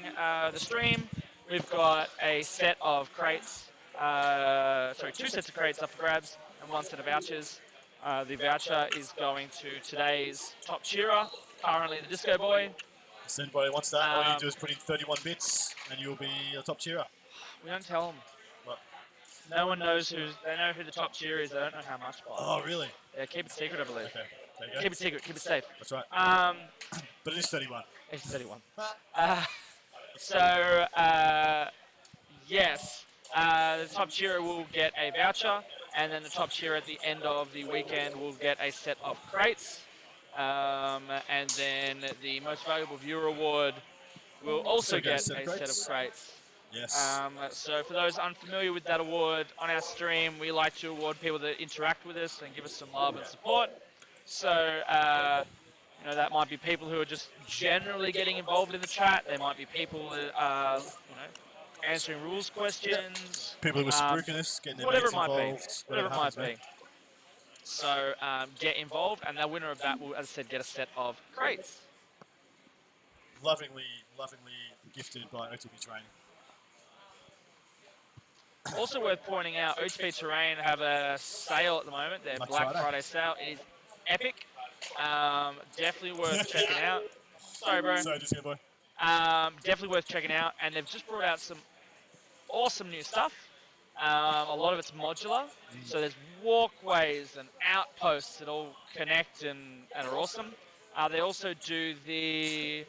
the stream. We've got a set of crates, sorry, 2 sets of crates up for grabs and 1 set of vouchers. The voucher is going to today's top cheerer, currently the Disco Boy. If anybody wants that, all you Um, do is put in 31 bits and you'll be a top cheerer. We don't tell them. What? No one knows they know who the top cheerer is, they don't know how much by. Oh, really? Yeah, keep it secret, I believe. Okay, there you go. Keep it secret, keep it safe. That's right. Um, But it is 31. it's 31. Yes, the top cheerer will get a voucher, and then the top cheerer at the end of the weekend will get a set of crates. And then the most valuable viewer award will also get a set of crates. Yes. So for those unfamiliar with that award, on our stream we like to award people that interact with us and give us some love and support. So you know, that might be people who are just generally getting involved in the chat. There might be people that are, you know, answering rules questions. People who are spooking us, getting their Whatever mates it might involved. be. Whatever it might be. So get involved, and the winner of that will, as I said, get a set of crates. Lovingly gifted by OTP Terrain. Also worth pointing out, OTP Terrain have a sale at the moment. Their Black Friday sale is epic. Definitely worth checking out. Sorry, bro. Sorry, just boy. Definitely worth checking out. And they've just brought out some awesome new stuff. A lot of it's modular. So there's walkways and outposts that all connect and are awesome. They also do the...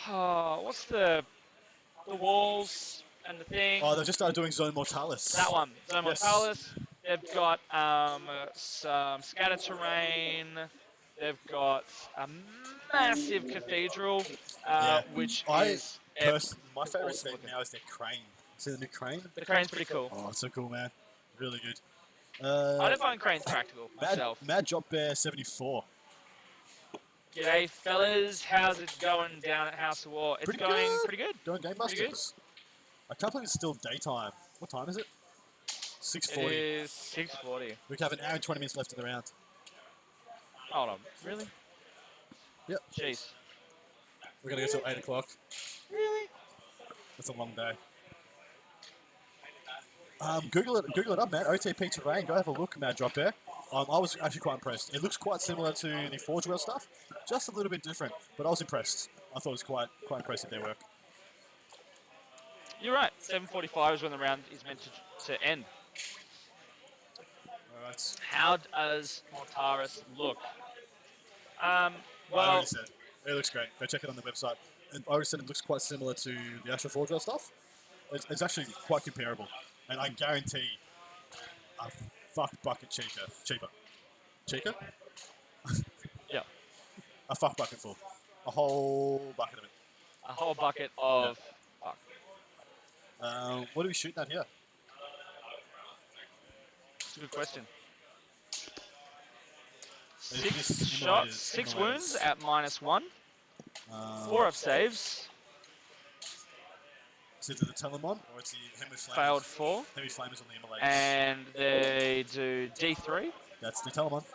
what's the walls and the thing? Oh, they've just started doing Zone Mortalis. That one, Zone Yes. Mortalis. They've got some scatter terrain. They've got a massive cathedral, which is my favourite awesome thing now is their crane. See the new crane? The crane's pretty cool. Oh, it's so cool, man. Really good. I don't find cranes practical myself. Mad Drop Bear 74. G'day, fellas. How's it going down at House of War? It's going pretty good. Doing gangbusters. I can't believe it's still daytime. What time is it? 6:40. It is 6:40. We have an hour and 20 minutes left in the round. Hold on. Really? Yep. Jeez. We're going to go till 8 o'clock. Really? That's a long day. Google it up, man. OTP Terrain. Go have a look, Mad Drop Bear. I was actually quite impressed. It looks quite similar to the Forge World stuff, just a little bit different. But I was impressed. I thought it was quite impressive, their work. You're right. 7:45 is when the round is meant to end. All right. How does Mortaris look? I Well, already said it looks great. Go check it on the website. And I already said it looks quite similar to the actual Forge World stuff. It's actually quite comparable, and I guarantee a fuck bucket cheaper. yeah, A fuck bucket full, a whole bucket of it. a whole bucket of. Fuck. What are we shooting at here? That's a good question. This 6 shots, 6 wounds at -1. 4 of saves. Is it the Telemon or it's the Him with Flames? Failed 4. Heavy Flamers on the Immolates. And they do D3. That's the Telemon.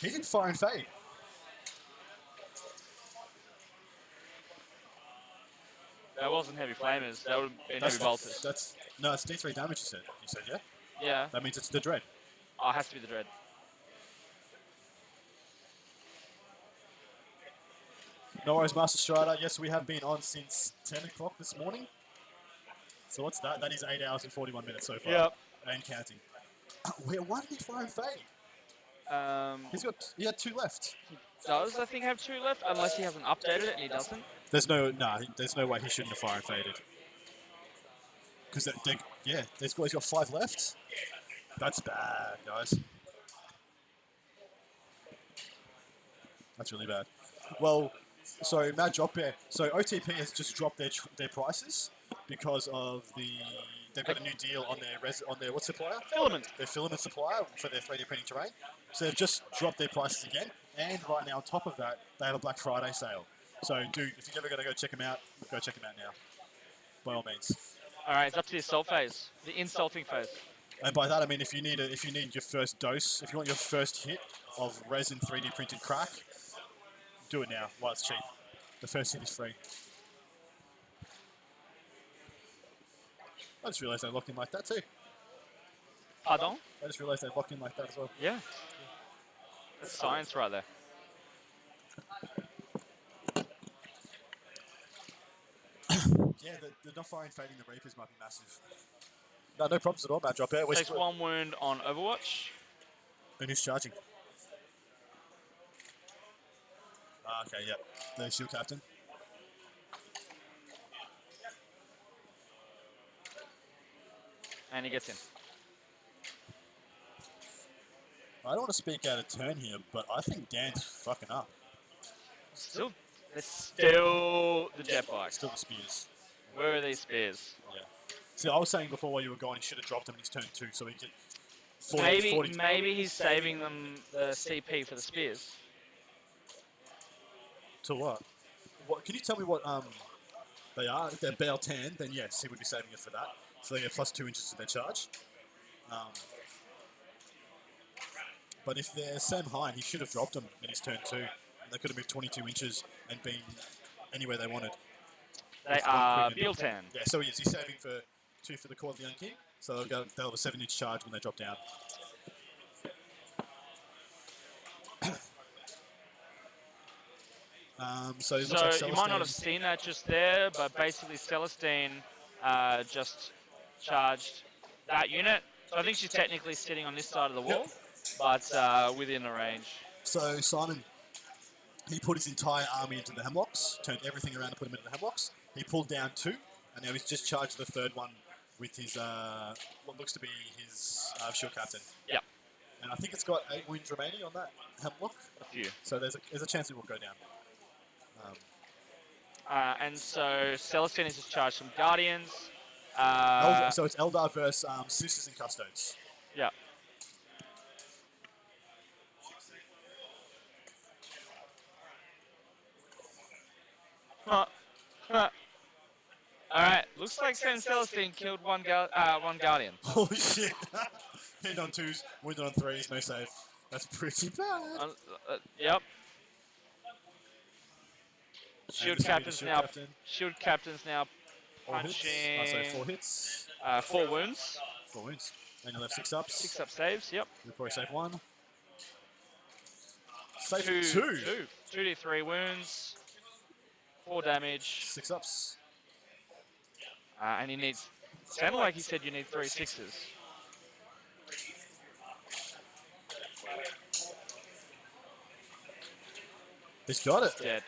He did Fire and Fade. That wasn't heavy flamers. That would have been heavy bolters. No, it's D3 damage. You said, yeah. Yeah. That means it's the Dread. Oh, it has to be the dread. No worries, Master Strider. Yes, we have been on since 10 o'clock this morning. So what's that? That is 8 hours and 41 minutes so far. Yep. And counting. Why did he Fire and Fade? He had 2 left. Does I think have 2 left, unless he hasn't updated it and he doesn't. There's no way he shouldn't have Fire and Faded. Because he's got 5 left. That's bad, guys. That's really bad. Well, so Mad Drop Bear. So OTP has just dropped their prices because of they've got a new deal on their what supplier? Filament. Their filament supplier for their 3D printing terrain. So they've just dropped their prices again. And right now, on top of that, they have a Black Friday sale. So, dude, if you're ever going to go check them out, go check them out now. by all means. All right, it's up to the assault phase, the insulting phase. And by that I mean if you need your first dose, if you want your first hit of resin 3D printed crack, do it now while it's cheap. The first hit is free. I just realised they locked in like that too. Pardon? I just realised they locked in like that as well. Yeah. That's science right there. Yeah, the not firing fading the Reapers might be massive. No problems at all, Matt. Drop out. Takes 1 wound on Overwatch. And who's charging? Okay, yep. The shield captain. And he gets in. I don't want to speak out of turn here, but I think Dan's fucking up. Still, there's still the jet bike. Still the spears. Where are these spears? Yeah. See, I was saying before while you were going, he should have dropped them in his turn 2, so he could. 40, Maybe he's saving them the CP for the spears. To what? What? Can you tell me what they are? If they're Bale 10, then yes, he would be saving it for that. So they get plus 2 inches to their charge. But if they're Sam Hine, he should have dropped them in his turn 2. And they could have moved 22 inches and been anywhere they wanted. They are Beal 10. Yeah, so he is. He's saving for 2 for the Court of the Young King. So they'll have a 7-inch charge when they drop down. So you might not have seen that just there, but basically Celestine just charged that unit. So I think she's technically sitting on this side of the wall, but within the range. So Simon, he put his entire army into the hemlocks, turned everything around and put him into the hemlocks. He pulled down 2, and now he's just charged the 3rd one with his what looks to be his shield captain. Yep. And I think it's got 8 wounds remaining on that hemlock. A few. So there's a chance it will go down. And so Celestine has just charged some Guardians. So it's Eldar versus Sisters and Custodes. Yeah. Alright, looks like Saint Celestine killed one Guardian. Holy shit. Hit on 2s, wounded on 3s, no save. That's pretty bad. Yep. Shield captain's now punching. 4 hits. 4 wounds. 4 wounds. And you'll have 6 ups. 6 up saves, yep. You'll probably save 1. Save 2. 2d3 wounds. 4 damage. 6 ups. And he needs. Sounded like he said you need 3 6s. He's got it. Dead.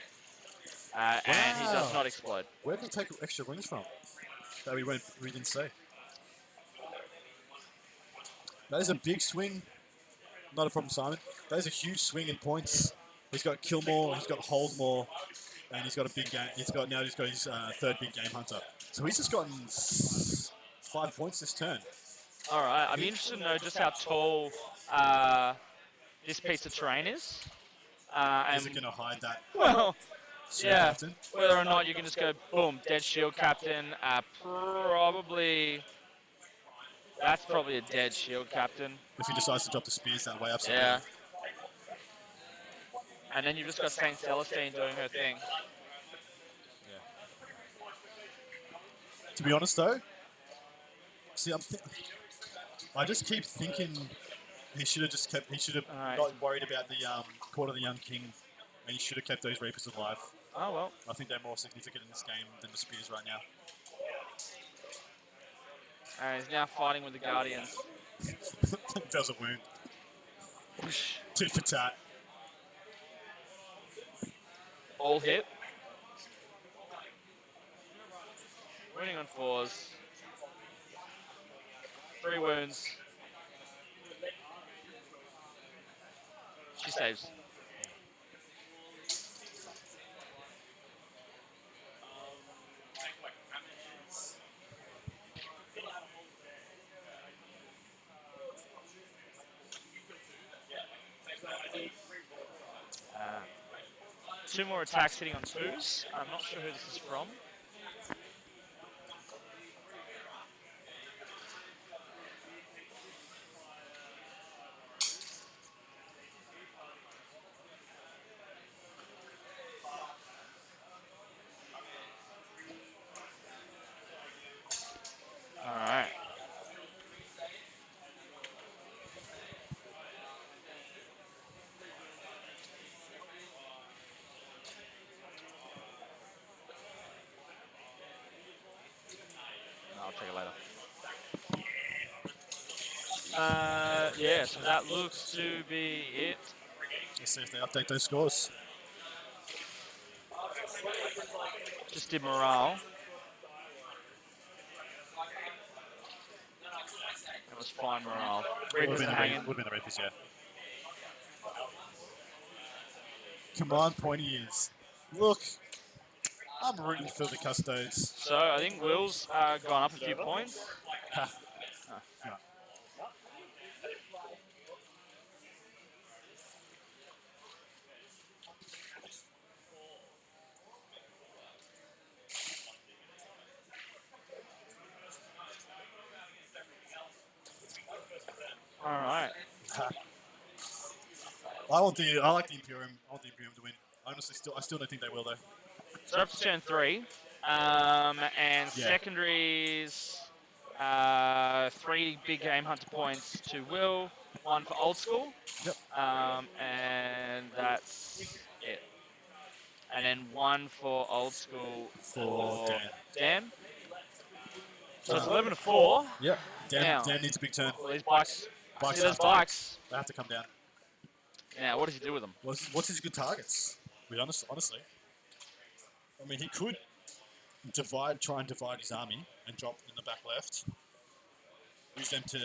And he does not explode. Where did he take extra wounds from? That we didn't say. That is a big swing. Not a problem, Simon. That is a huge swing in points. He's got kill more, he's got hold more, and he's got a big game. He's got his 3rd big game hunter. So he's just gotten 5 points this turn. All right, I'd be interested to know just how tall this piece of terrain is. Is it going to hide that? Well, yeah. Captain? Whether or not you can just go, boom, dead shield captain. That's probably a dead shield captain. If he decides to drop the spears that way, absolutely. Yeah. And then you've just got Saint Celestine doing her thing. To be honest, though, see, I just keep thinking he should have just kept. He should have not worried about the Court of the Young King, and he should have kept those Reapers alive. Oh well. I think they're more significant in this game than the spears right now. And he's now fighting with the Guardians. Does a wound. Tit for tat. All hit. Wounding on 4s. 3 wounds. She saves. Two more attacks hitting on 2s. I'm not sure who this is from. check it later. Yeah, so that looks to be it. Let's see if they update those scores. Just did morale. That was fine morale. Reapers are hanging. Would have been the Reapers, yeah. Come on, pointy ears. Look, I'm rooting for the Custodes. So I think Will's gone up a few points. Ha. All right. I like the Imperium. I want the Imperium to win. Honestly, I still don't think they will though. So up to turn 3. And secondaries, 3 big game hunter points to Will, 1 for old school. Yep. And that's it. And then 1 for old school For Dan. So it's 11 to 4. Yep. Now. Dan needs a big turn. Well, these bikes. Bikes See those have to- bikes. They have to come down. Now, what does he do with them? What's his good targets? Honestly. I mean, he could try and divide his army and drop in the back left. Use them to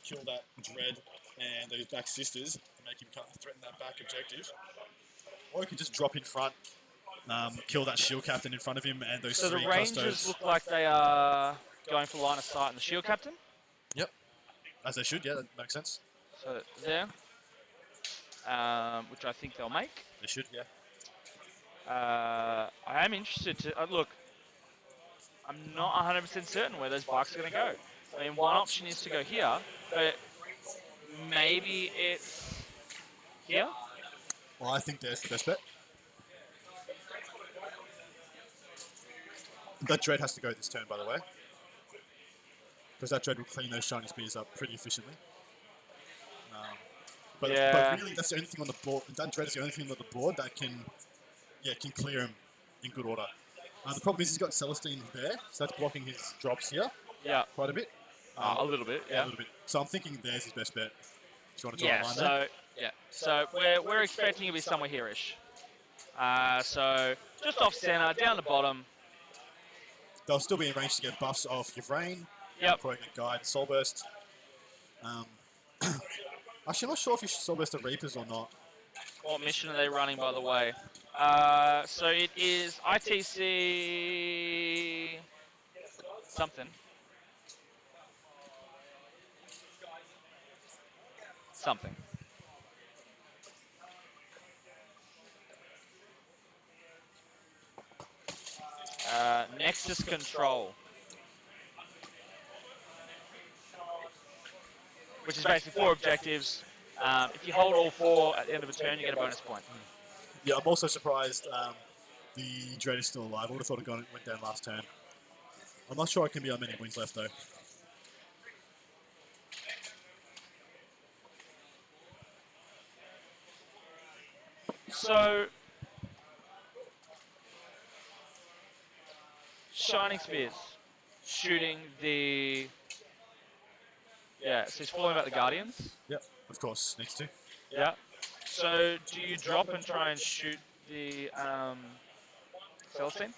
kill that Dread and those back sisters to make him threaten that back objective. Or he could just drop in front, kill that shield captain in front of him and those So the three Rangers Custodes. look like they are going for line of sight in the shield captain. Yep. As they should, yeah, that makes sense. So there. Which I think they'll make. They should, yeah. I am interested to look. I'm not 100% certain where those bikes are going to go. I mean, one option is to go here, but maybe it's here. Well, I think there's the best bet. That Dread has to go this turn, by the way. Because that Dread will clean those shiny spears up pretty efficiently. But really, that's the only thing on the board. That Dread is the only thing on the board that can clear him in good order. The problem is he's got Celestine there, so that's blocking his drops here. Yeah. Quite a bit. A little bit, yeah. A little bit. So I'm thinking there's his best bet. Do you want to draw a line there? So we're expecting it to be somewhere here-ish. So just off center, down the bottom. They'll still be in range to get buffs off your Rain. Yep. Probably get Guide, Soul Burst. Actually, I'm not sure if you should Soul Burst the Reapers or not. What mission are they running, by the way? So it is ITC something. Something. Nexus Control. Which is basically 4 objectives. If you hold all 4 at the end of a turn, you get a bonus point. Yeah, I'm also surprised the Dread is still alive. I would have thought it went down last turn. I'm not sure it can be on many wins left, though. So, Shining Spears, shooting the... Yeah, so he's falling about the Guardians. Yep, of course, needs to. Yeah. So, do you drop and try and shoot the Celestine?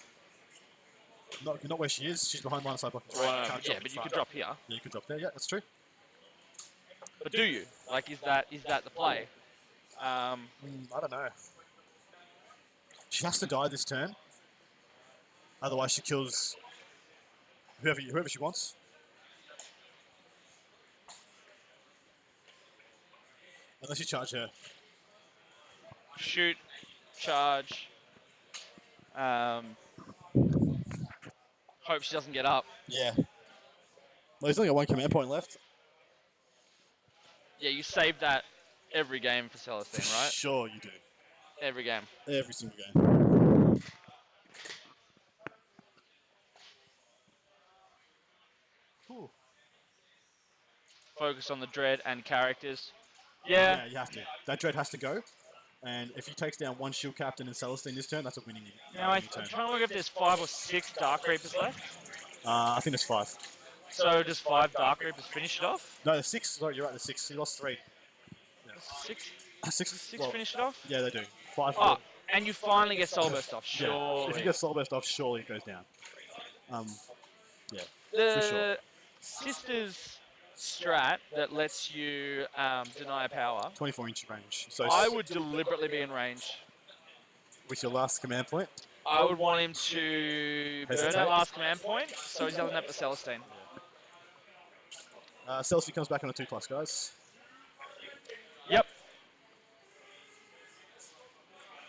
Not where she is. She's behind line side block. Yeah, but you could drop here. Yeah, you could drop there. Yeah, that's true. But do you? Like, is that the play? I don't know. She has to die this turn. Otherwise, she kills whoever she wants. Unless you charge her. Shoot, charge. Hope she doesn't get up. Yeah. Well, he's only got 1 command point left. Yeah, you save that every game for Celestine, right? Sure, you do. Every game. Every single game. Ooh. Focus on the Dread and characters. Yeah. Yeah, you have to. That Dread has to go. And if he takes down 1 Shield Captain and Celestine this turn, that's a winning Now, I'm turn. trying to work if there's 5 or 6 Dark Reapers left. I think it's 5. So does 5 Dark Reapers finish it off? No, there's 6. Sorry, you're right. There's 6. He lost 3. Does 6, 6. does 6 Well, finish it off? yeah, they do. 5. Oh, and you finally get Soul Burst off, Yeah. If you surely. get Soul Burst off, surely it goes down. Yeah, for sure. The Sisters strat that lets you deny a power, 24-inch range. So I would deliberately be in range. with your last command point. I would want him to burn Hesitate. that last command point, so he doesn't have the Celestine. Celestine comes back on a 2+, guys. Yep.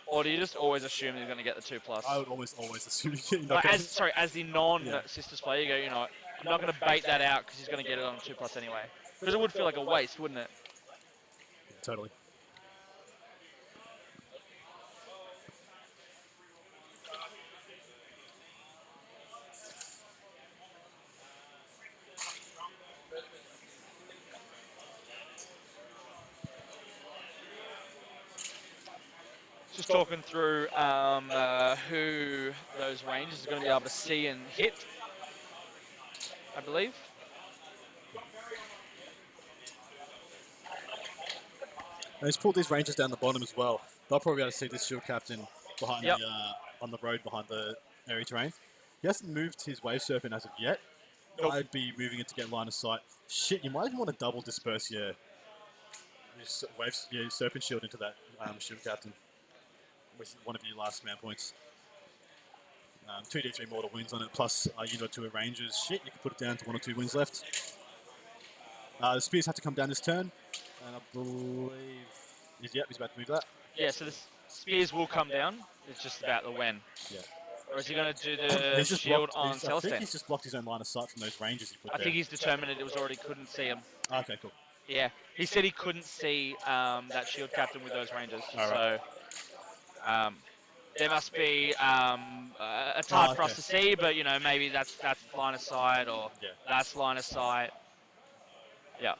Or do you just always assume he's going to get the 2+? I would always assume you're not Like, gonna- as the non-Sisters player, you go, you know, I'm not going to bait that out because he's going to get it on a 2+ anyway. Because it would feel like a waste, wouldn't it? Yeah, totally. Just talking through who those rangers are going to be able to see and hit, I believe. And he's pulled these rangers down the bottom as well. They'll probably be able to see this shield captain behind Yep. on the road behind the area terrain. He hasn't moved his wave serpent as of yet. Nope. I'd be moving it to get line of sight. Shit, you might even want to double disperse your serpent shield into that shield captain with one of your last command points. 2d3 mortal wins on it, plus you got 2 rangers. Shit, you can put it down to 1 or 2 wins left. The spears have to come down this turn, and I believe he's about to move that. Yeah, so the spears will come down. It's just about the when. Yeah. Or is he going to do the He's just shield blocked- on I think Celestine? he's just blocked his own line of sight from those rangers he put I there. think he's determined it was already couldn't see him. Okay, cool. Yeah, he said he couldn't see that shield captain with those rangers. All right. So there must be it's hard for us okay. to see, but you know maybe that's line of sight or Yeah. that's line of sight. Yeah.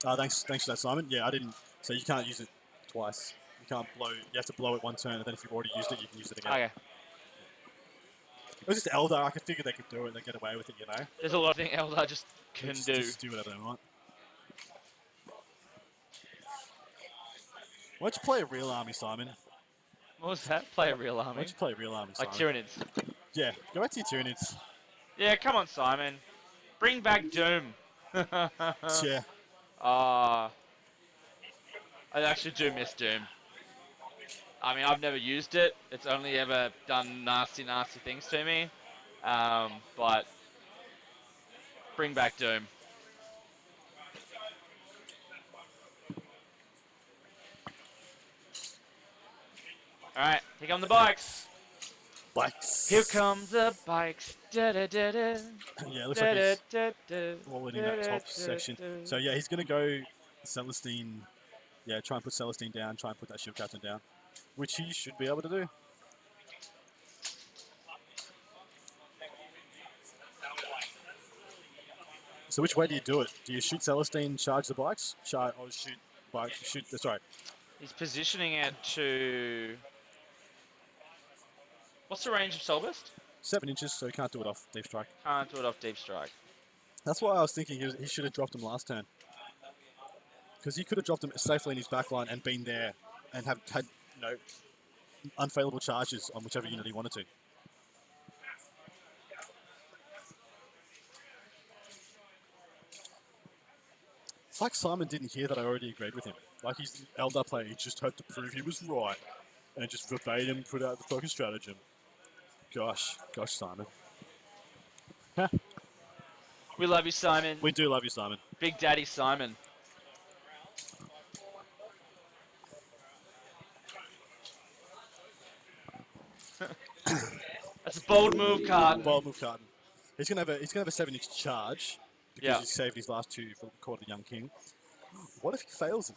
Thanks for that, Simon. Yeah, I didn't. So you can't use it twice. You can't blow. You have to blow it one turn, and then if you've already used it, you can use it again. Okay. It was just Eldar. I could figure they could do it. They get away with it, you know. There's a lot of things Eldar just can do. Just do whatever they want. Why don't you play a real army, Simon? What was that? Play a real Why army. don't you play a real army, Simon? Like Tyranids. Yeah, go back to your Tyranids. Yeah, come on, Simon. Bring back Doom. Yeah. I actually do miss Doom. I mean, I've never used it. It's only ever done nasty things to me. But bring back Doom. All right, here come the bikes. Bikes. Here comes the bikes. Da da da da. Yeah, it looks like he's all in that top section. So yeah, he's going to go Celestine. Yeah, try and put Celestine down. Try and put that shield captain down, which he should be able to do. So which way do you do it? Do you shoot Celestine, charge the bikes, or shoot bike? Sorry. He's positioning it to. What's the range of Soulburst? 7 inches, so he can't do it off deep strike. Can't do it off Deep Strike. That's why I was thinking he should have dropped him last turn. Because he could have dropped him safely in his back line and been there and have had, unfailable charges on whichever unit he wanted to. It's like Simon didn't hear that I already agreed with him. Like he's the Eldar player, he just had to prove he was right and just verbatim put out the fucking stratagem. Gosh, Simon. We love you, Simon. We do love you, Simon. Big Daddy Simon. That's a bold move, Carton. Bold move, Carton. He's gonna have a 7-inch charge because Yeah. he saved his last 2 for the Court of the Young King. What if he fails it?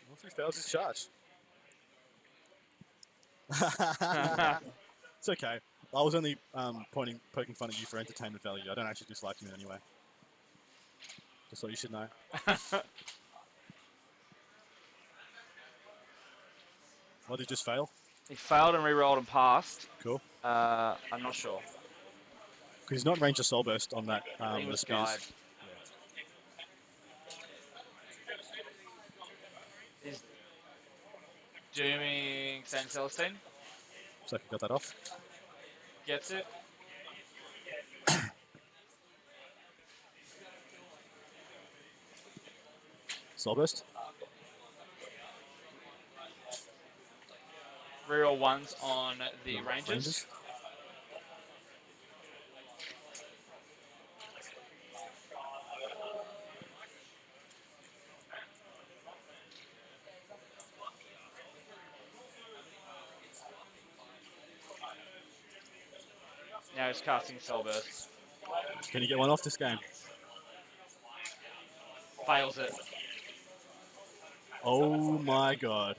What if he fails his charge? It's okay. I was only poking fun at you for entertainment value. I don't actually dislike you anyway. Just what you should know. What did he just fail? He failed and re-rolled and passed. Cool. I'm not sure. Because he's not Ranger Soul Burst on that. I think it the was spears. guide. He's dooming St. Celestine. So I got that off. Gets it. Soul Burst. Reroll ones on the Rangers. Now he's casting Soul Burst. Can you get one off this game? Fails it. Oh my god.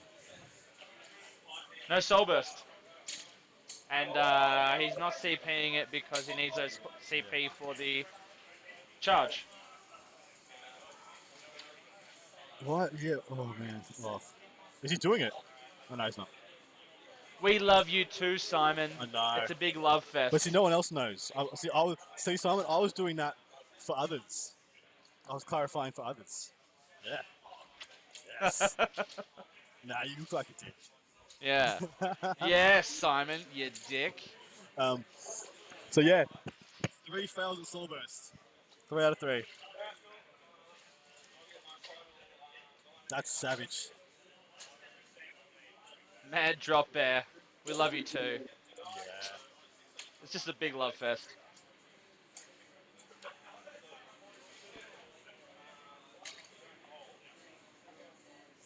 No Soul Burst. And he's not CPing it because he needs those CP for the charge. What? Yeah. Oh man. Oh. Is he doing it? Oh no, he's not. We love you too, Simon. I know. It's a big love fest. But see, no one else knows. See, Simon, I was doing that for others. I was clarifying for others. Yeah. Yes. Nah, you look like a dick. Yeah. Yes, Simon, you dick. So yeah, 3 fails at Soul Burst. 3 out of 3. That's savage. Mad drop bear. We love you too. Yeah. It's just a big love fest.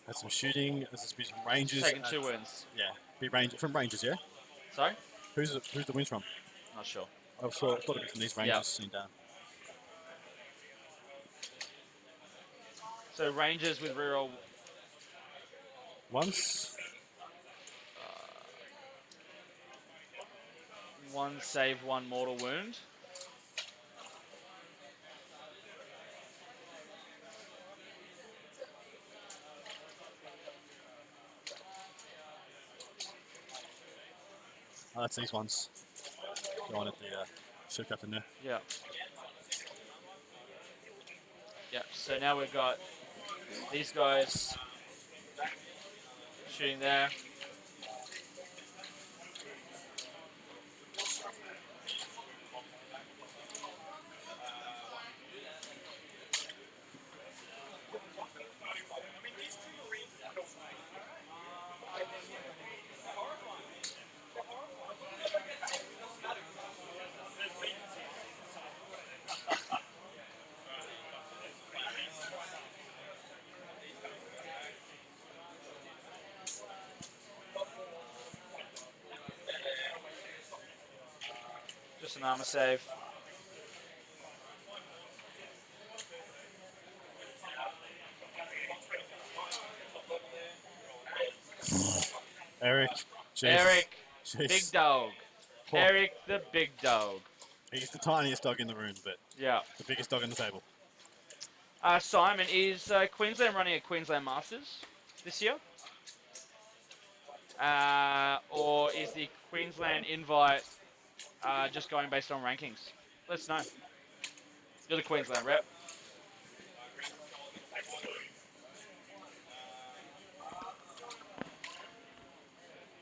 Had some shooting. There's some Rangers. Taking 2 wins. Yeah, from Rangers. Yeah. Sorry? Who's the wins from? Not sure. I thought it'd be from these Rangers. Yep. So Rangers with reroll Once. 1 save, 1 mortal wound. Oh, that's these ones. Going at the ship captain there. Yeah. Yeah, so now we've got these guys shooting there. Just an armor save. Eric. Jeez. Eric, Jeez. big dog. Oh. Eric, the big dog. He's the tiniest dog in the room, but Yeah. the biggest dog on the table. Simon, is Queensland running a Queensland Masters this year? Or is the Queensland invite just going based on rankings? Let us know. You're the Queensland rep.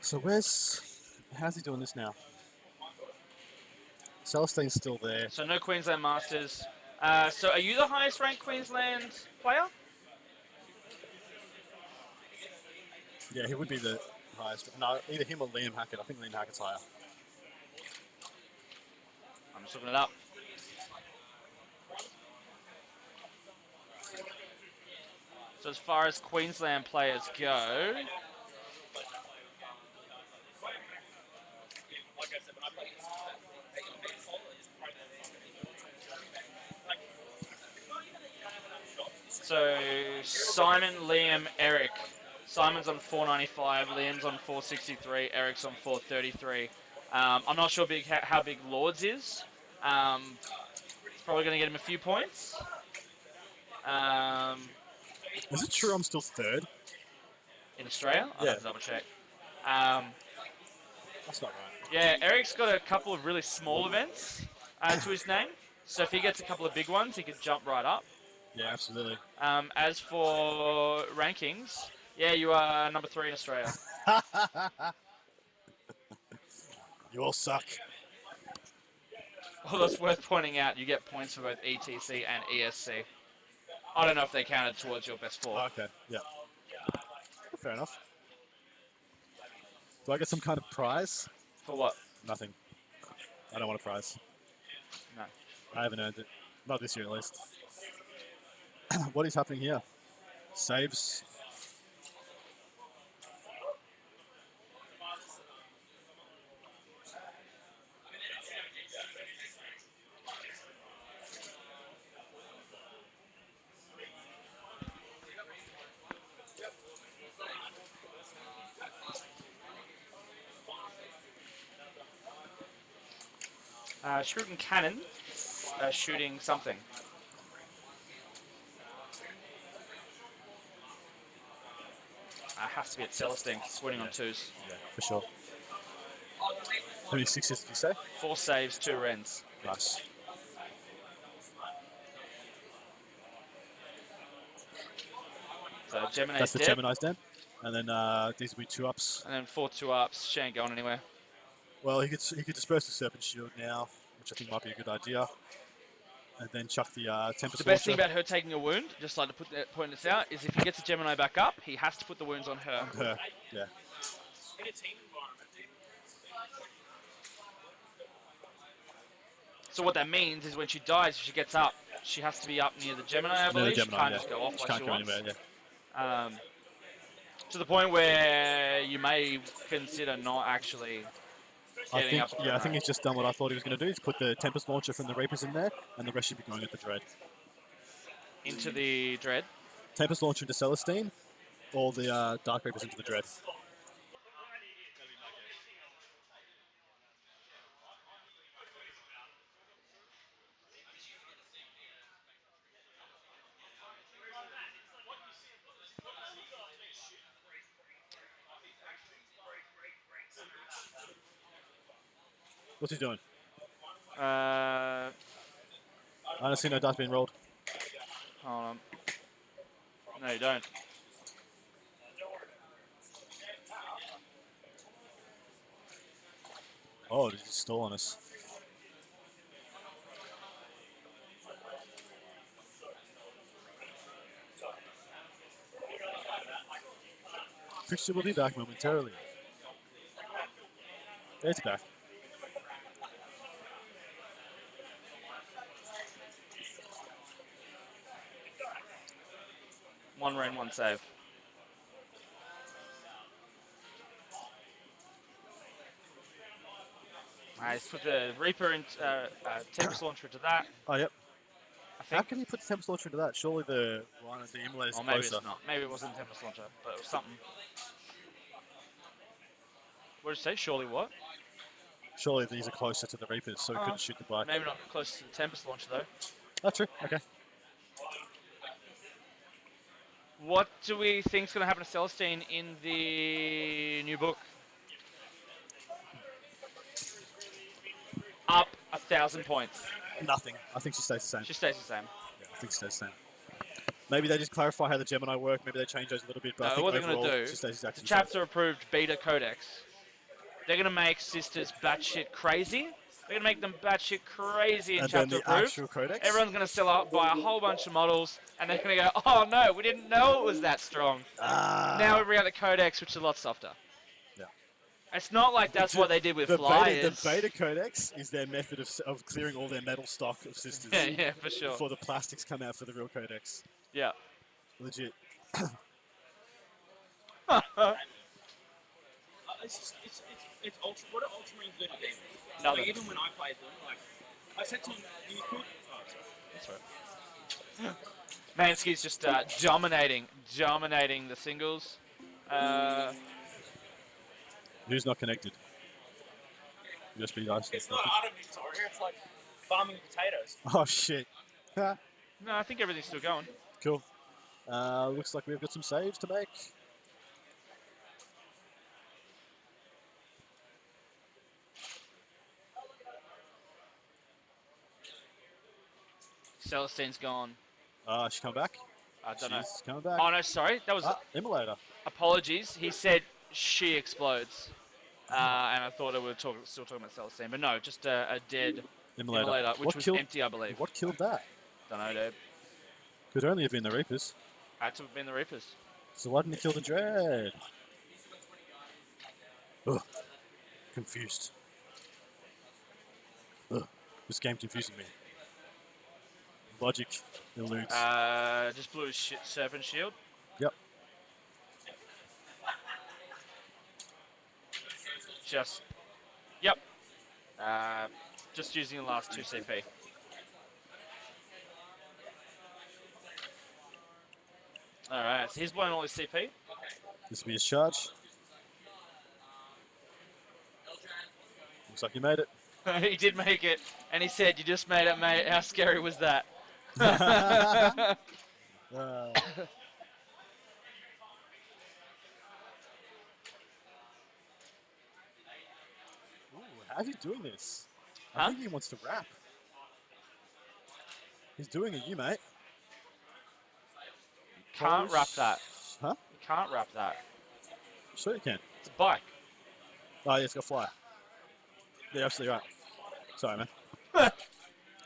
So how's he doing this now? Celestine's still there. So no Queensland Masters. So are you the highest ranked Queensland player? Yeah, he would be the highest. No, either him or Liam Hackett. I think Liam Hackett's higher. I'm just looking it up. So as far as Queensland players go, so Simon, Liam, Eric. Simon's on 495, Liam's on 463, Eric's on 433. I'm not sure how big Lords is. It's probably going to get him a few points. Is it true I'm still third? In Australia? I'll Yeah. have to double check. That's not right. Yeah, Eric's got a couple of really small events to his name. So if he gets a couple of big ones, he could jump right up. Yeah, absolutely. As for rankings, yeah, you are number 3 in Australia. You all suck. Although it's worth pointing out, you get points for both ETC and ESC. I don't know if they counted towards your best 4. Okay, yeah. Fair enough. Do I get some kind of prize? For what? Nothing. I don't want a prize. No. I haven't earned it. Not this year, at least. What is happening here? Saves. Shooting cannon, shooting something. Has to be at Celestine, winning on 2s. Yeah, for sure. How many 6s did you say? 4 saves, 2 rends. Nice. So Gemini's That's the dead. Gemini's den. And then these will be 2-ups. And then 4 2-ups. She ain't going anywhere. Well, he could disperse the Serpent Shield now, which I think might be a good idea. And then chuck the Tempest The best thing Launcher. about her taking a wound, just like to point this out, is if he gets a Gemini back up, he has to put the wounds on her. Her, yeah. So what that means is when she dies, if she gets up, she has to be up near the Gemini, I Near the believe. Gemini, she can't yeah. just go off She like can't she go wants. anywhere, yeah. To the point where you may consider not actually getting up. I think he's just done what I thought he was going to do. He's put the Tempest Launcher from the Reapers in there, and the rest should be going at the Dread. Into the Dread. Tempest Launcher into Celestine, all the Dark Reapers into the Dread. What's he doing? Uh, I don't see no dice being rolled. hold on. No, you don't. Oh, did he stall on us? Fixture will be back momentarily. It's back. One rend, 1 save. He's put the Reaper and Tempest Launcher into that. Oh, yep. I How think. can he put the Tempest Launcher into that? Surely the one of the Immolator is Or maybe closer. it's not. Maybe it wasn't Tempest Launcher, but it was something. What did you say? Surely what? Surely these are closer to the Reapers, so he couldn't shoot the Black. Maybe not close to the Tempest Launcher, though. That's true. Okay. What do we think is going to happen to Celestine in the new book? Up 1,000 points. Nothing. I think she stays the same. She stays the same. Yeah, I think she stays the same. Maybe they just clarify how the Gemini work. Maybe they change those a little bit. But I No, think what they're going overall, to do, she stays exactly the the same. chapter approved beta codex. They're going to make sisters batshit crazy. They're going to make them batshit crazy in And then chapter the approved. actual codex. Everyone's going to sell out, buy a whole bunch of models, and they're going to go, oh no, we didn't know it was that strong. Now we bring out the codex, which is a lot softer. Yeah. It's not like that's what they did with the flyers. Beta Codex is their method of clearing all their metal stock of sisters. Yeah, for sure. Before the plastics come out for the real Codex. Yeah. Legit. It's ultra. What do Ultramarines do to demons? Nothing. Like, even when I played them, like I said to him, you could. Oh, sorry. That's right. Mansky's just dominating the singles. Who's not connected? Just be nice. It's not Art of Victoria. It's like farming potatoes. Oh shit. No, I think everything's still going. Cool. Looks like we've got some saves to make. Celestine's gone. She come back? I don't know. She's coming back. Oh no, sorry. That was Immolator. apologies. He said she explodes. And I thought it would still talking about Celestine, but no, just a dead Immolator, which was empty, I believe. What killed that? Don't know, dude. Could only have been the Reapers. Had to have been the Reapers. So why didn't he kill the Dread? Ugh. Confused. Ugh. This game's confusing me. Logic eludes. Just blew his Serpent Shield. Yep. Yep. Just using the last 2 CP. Alright, so he's blown all his CP. This will be his charge. Looks like he made it. He did make it, and he said, "You just made it, mate. How scary was that?" How's he doing this? Huh? I think he wants to rap. He's doing it, you mate. Can't wrap that. Huh? You can't wrap that. Sure you can. It's a bike. Oh, yeah, it's got fly. Yeah, absolutely right. Sorry, man. I'm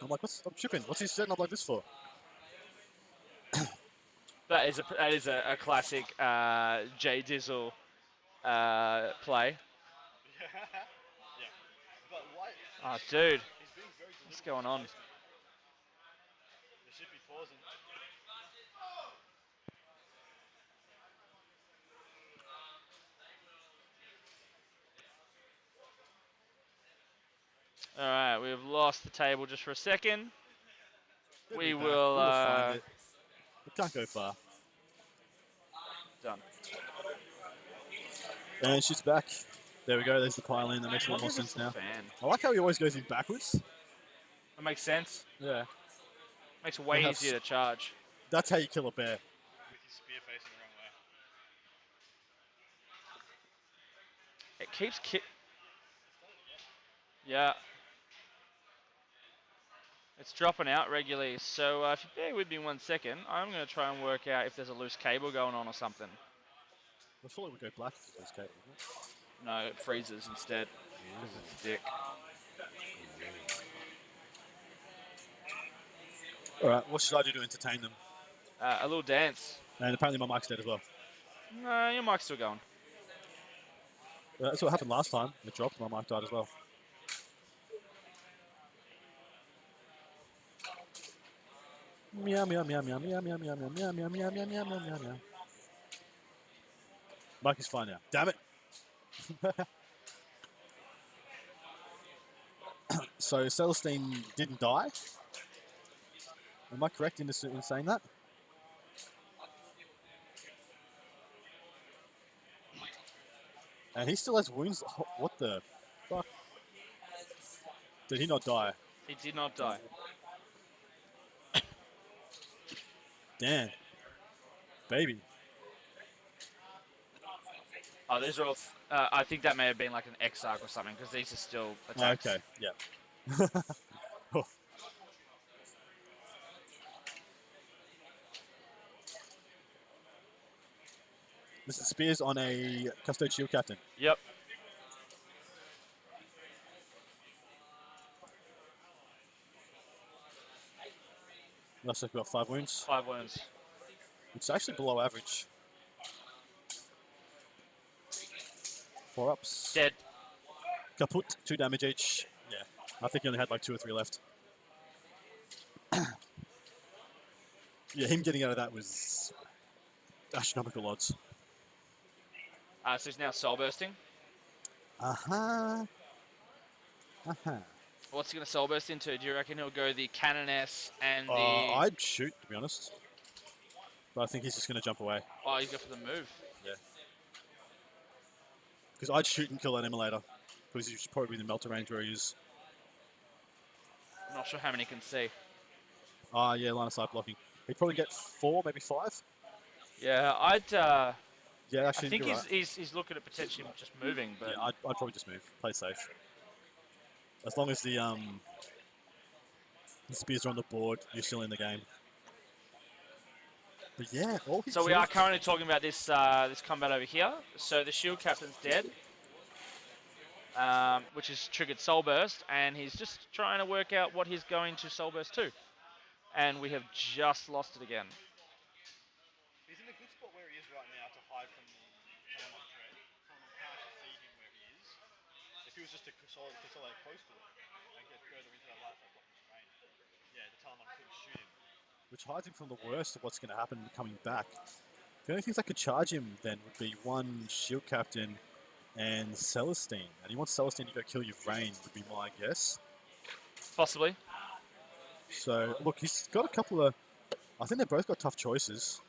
like, I'm tripping. What's he setting up like this for? That is a classic J Dizzle play. Yeah. But why? Oh, dude, He's being very what's going on? They should be pausing. All right, we've lost the table just for a second. We We'll will. find it. We can't go far. Done. And she's back. There we go. There's the pile in. That makes a lot more sense now. Fan. I like how he always goes in backwards. That makes sense. Yeah. Makes it way easier to charge. That's how you kill a bear. With his spear facing the wrong way. It keeps Yeah. It's dropping out regularly. So if you bear with me 1 second, I'm going to try and work out if there's a loose cable going on or something. I thought it would go black if it's cable, wouldn't it? No, it freezes instead. Because it's a dick. Alright, what should I do to entertain them? A little dance. And apparently my mic's dead as well. No, your mic's still going. That's what happened last time. It dropped, my mic died as well. Meow meow meow meow meow meow meow meow meow meow meow meow meow meow meow meow. Mic is fine now. Damn it! So Celestine didn't die. Am I correct in saying that? And he still has wounds. What the fuck? Did he not die? He did not die. Damn. Baby. Oh, these are all. I think that may have been like an X-Arc or something, because these are still attacks. Okay, yeah. Oh. This is Spears on a Custode Shield Captain. Yep. Looks like we've got 5 wounds. 5 wounds. It's actually below average. 4 ups. Dead. Kaput, 2 damage each. Yeah, I think he only had like 2 or 3 left. Yeah, him getting out of that was astronomical odds. So he's now soul bursting. Uh-huh. Uh-huh. What's he going to soul burst into? Do you reckon he'll go the Canoness and the... I'd shoot, to be honest. But I think he's just going to jump away. Oh, he's going for the move. Yeah. Because I'd shoot and kill that Immolator. Because he's probably the melter range where he is. I'm not sure how many he can see. Yeah, line of sight blocking. He'd probably get 4, maybe 5. Yeah, Yeah, actually, I think you're right. he's looking at potentially just moving, but... Yeah, I'd probably just move. Play safe. As long as the The spears are on the board. You're still in the game. But yeah, all his So we are currently talking about this this combat over here. So the shield captain's dead, which has triggered Soul Burst, and he's just trying to work out what he's going to Soul Burst to. And we have just lost it again. He's in a good spot where he is right now to hide from the Paramount Dread. Paramount can't actually see him where he is. If he was just to consolidate close to it and get further into that light side blocking terrain, yeah, the Talon couldn't shoot him. which hides him from the worst of what's going to happen coming back. The only things that could charge him then would be one shield captain and Celestine. And he wants Celestine to go kill your Rain, would be my guess. Possibly. So, look, he's got a couple of... I think they've both got tough choices.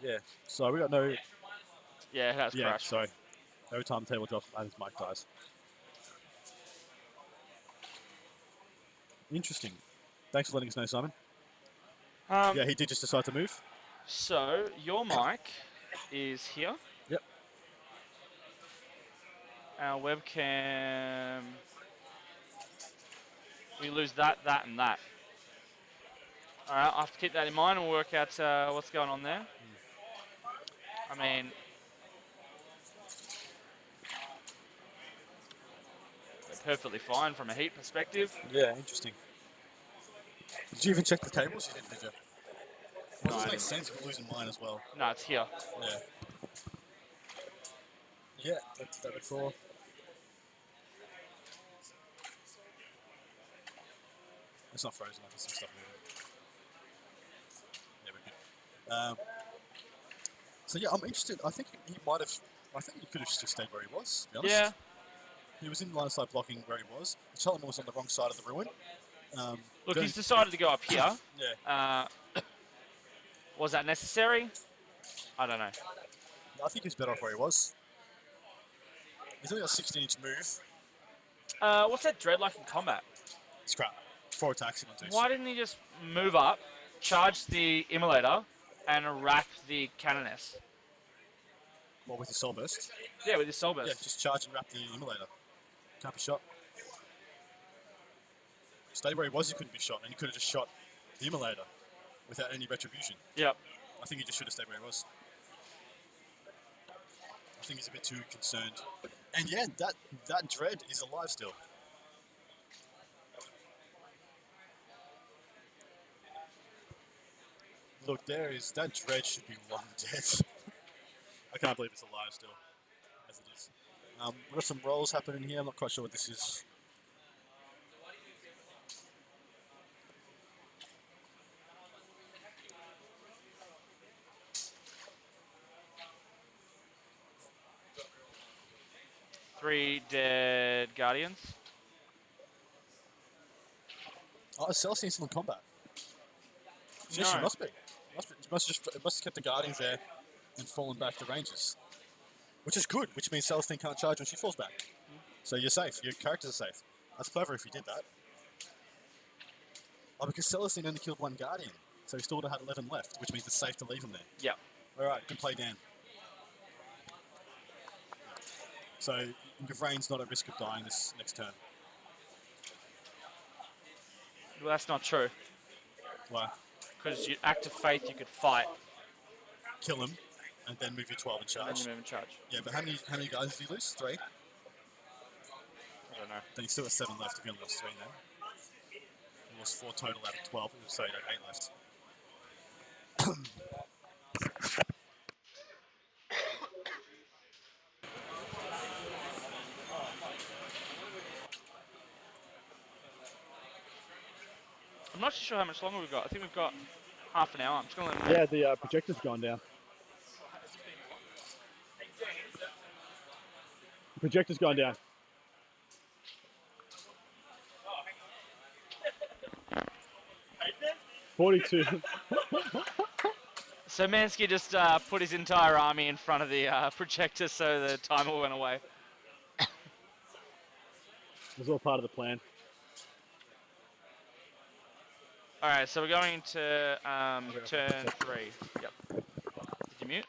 Yeah, so we got no... Yeah, it has Yeah, crashed. sorry. Every time the table drops, his mic dies. Interesting. Thanks for letting us know, Simon. Yeah, he did just decide to move. So your mic is here. Yep. Our webcam. We lose that, that, and that. All right, I'll have to keep that in mind and work out what's going on there. I mean, we're perfectly fine from a heat perspective. Yeah, interesting. Did you even check the cables? You didn't, did you? Well, No, it I doesn't make didn't. sense if we're losing mine as well. No, it's here. Yeah. Yeah, that's that before. It's not frozen, I can see stuff moving. Yeah, we're good. So yeah, I'm interested. I think he might have... I think he could have just stayed where he was, to be honest. Yeah. He was in line of sight blocking where he was. The Cheltenham was on the wrong side of the ruin. Look, he's decided to go up here. Yeah. Was that necessary? I don't know. I think he's better off where he was. He's only got a 16-inch move. What's that dread like in combat? It's crap. 4 attacks in on 2. Why didn't he just move up, charge the immolator, and wrap the canoness? What, with his soul burst? Yeah, with his soul burst. Yeah, just charge and wrap the immolator. Can't be shot. Stay where he was, he couldn't be shot, and he could have just shot the immolator without any retribution. Yep. I think he just should have stayed where he was. I think he's a bit too concerned. And yeah, that dread is alive still. Look, that dread should be long dead. I can't believe it's alive still, as it is. We've got some rolls happening here. I'm not quite sure what this is. Three dead guardians. Oh, Celestine's still in combat. She No. must be. It must have kept the guardians there and fallen back to ranges. Which is good, which means Celestine can't charge when she falls back. So you're safe. Your characters are safe. That's clever if you did that. Oh, because Celestine only killed 1 guardian. So he still would have had 11 left, which means it's safe to leave him there. Yep. Alright, good play, Dan. So Gavrain's not at risk of dying this next turn. Well, that's not true. Why? Because you act of faith, you could fight. Kill him, and then move your 12 and And charge. then you move and charge. Yeah, but how many guys did he lose? 3? I don't know. Then he's still got 7 left if he only lost 3 then. He lost 4 total out of 12, so he had 8 left. I'm not sure how much longer we've got. I think we've got half an hour. I'm just going to let him Yeah, the projector's gone down. The projector's gone down. $42. So Mansky just put his entire army in front of the projector so the timer went away. It was all part of the plan. All right, so we're going to turn 3. Yep. Did you mute?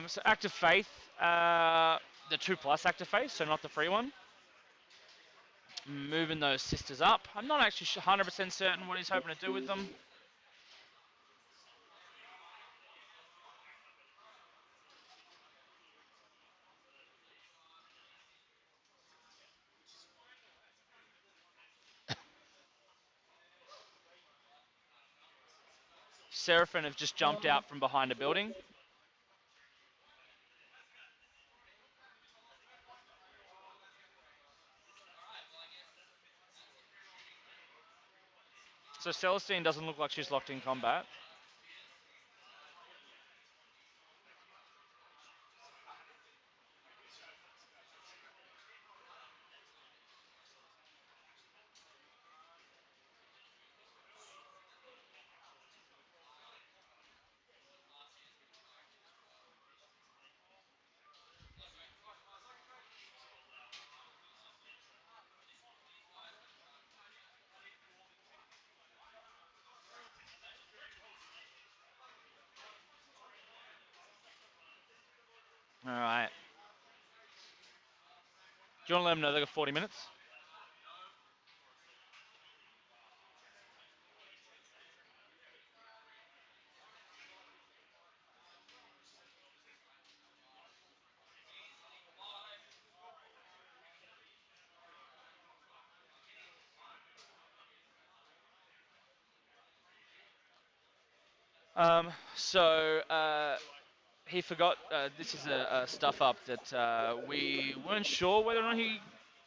So Act of Faith, the 2+ Act of Faith, so not the free one. moving those sisters up. I'm not actually 100% certain what he's hoping to do with them. Seraphim have just jumped out from behind a building. So Celestine doesn't look like she's locked in combat. All right. Do you want to let them know they got 40 minutes? He forgot, this is a stuff up that we weren't sure whether or not he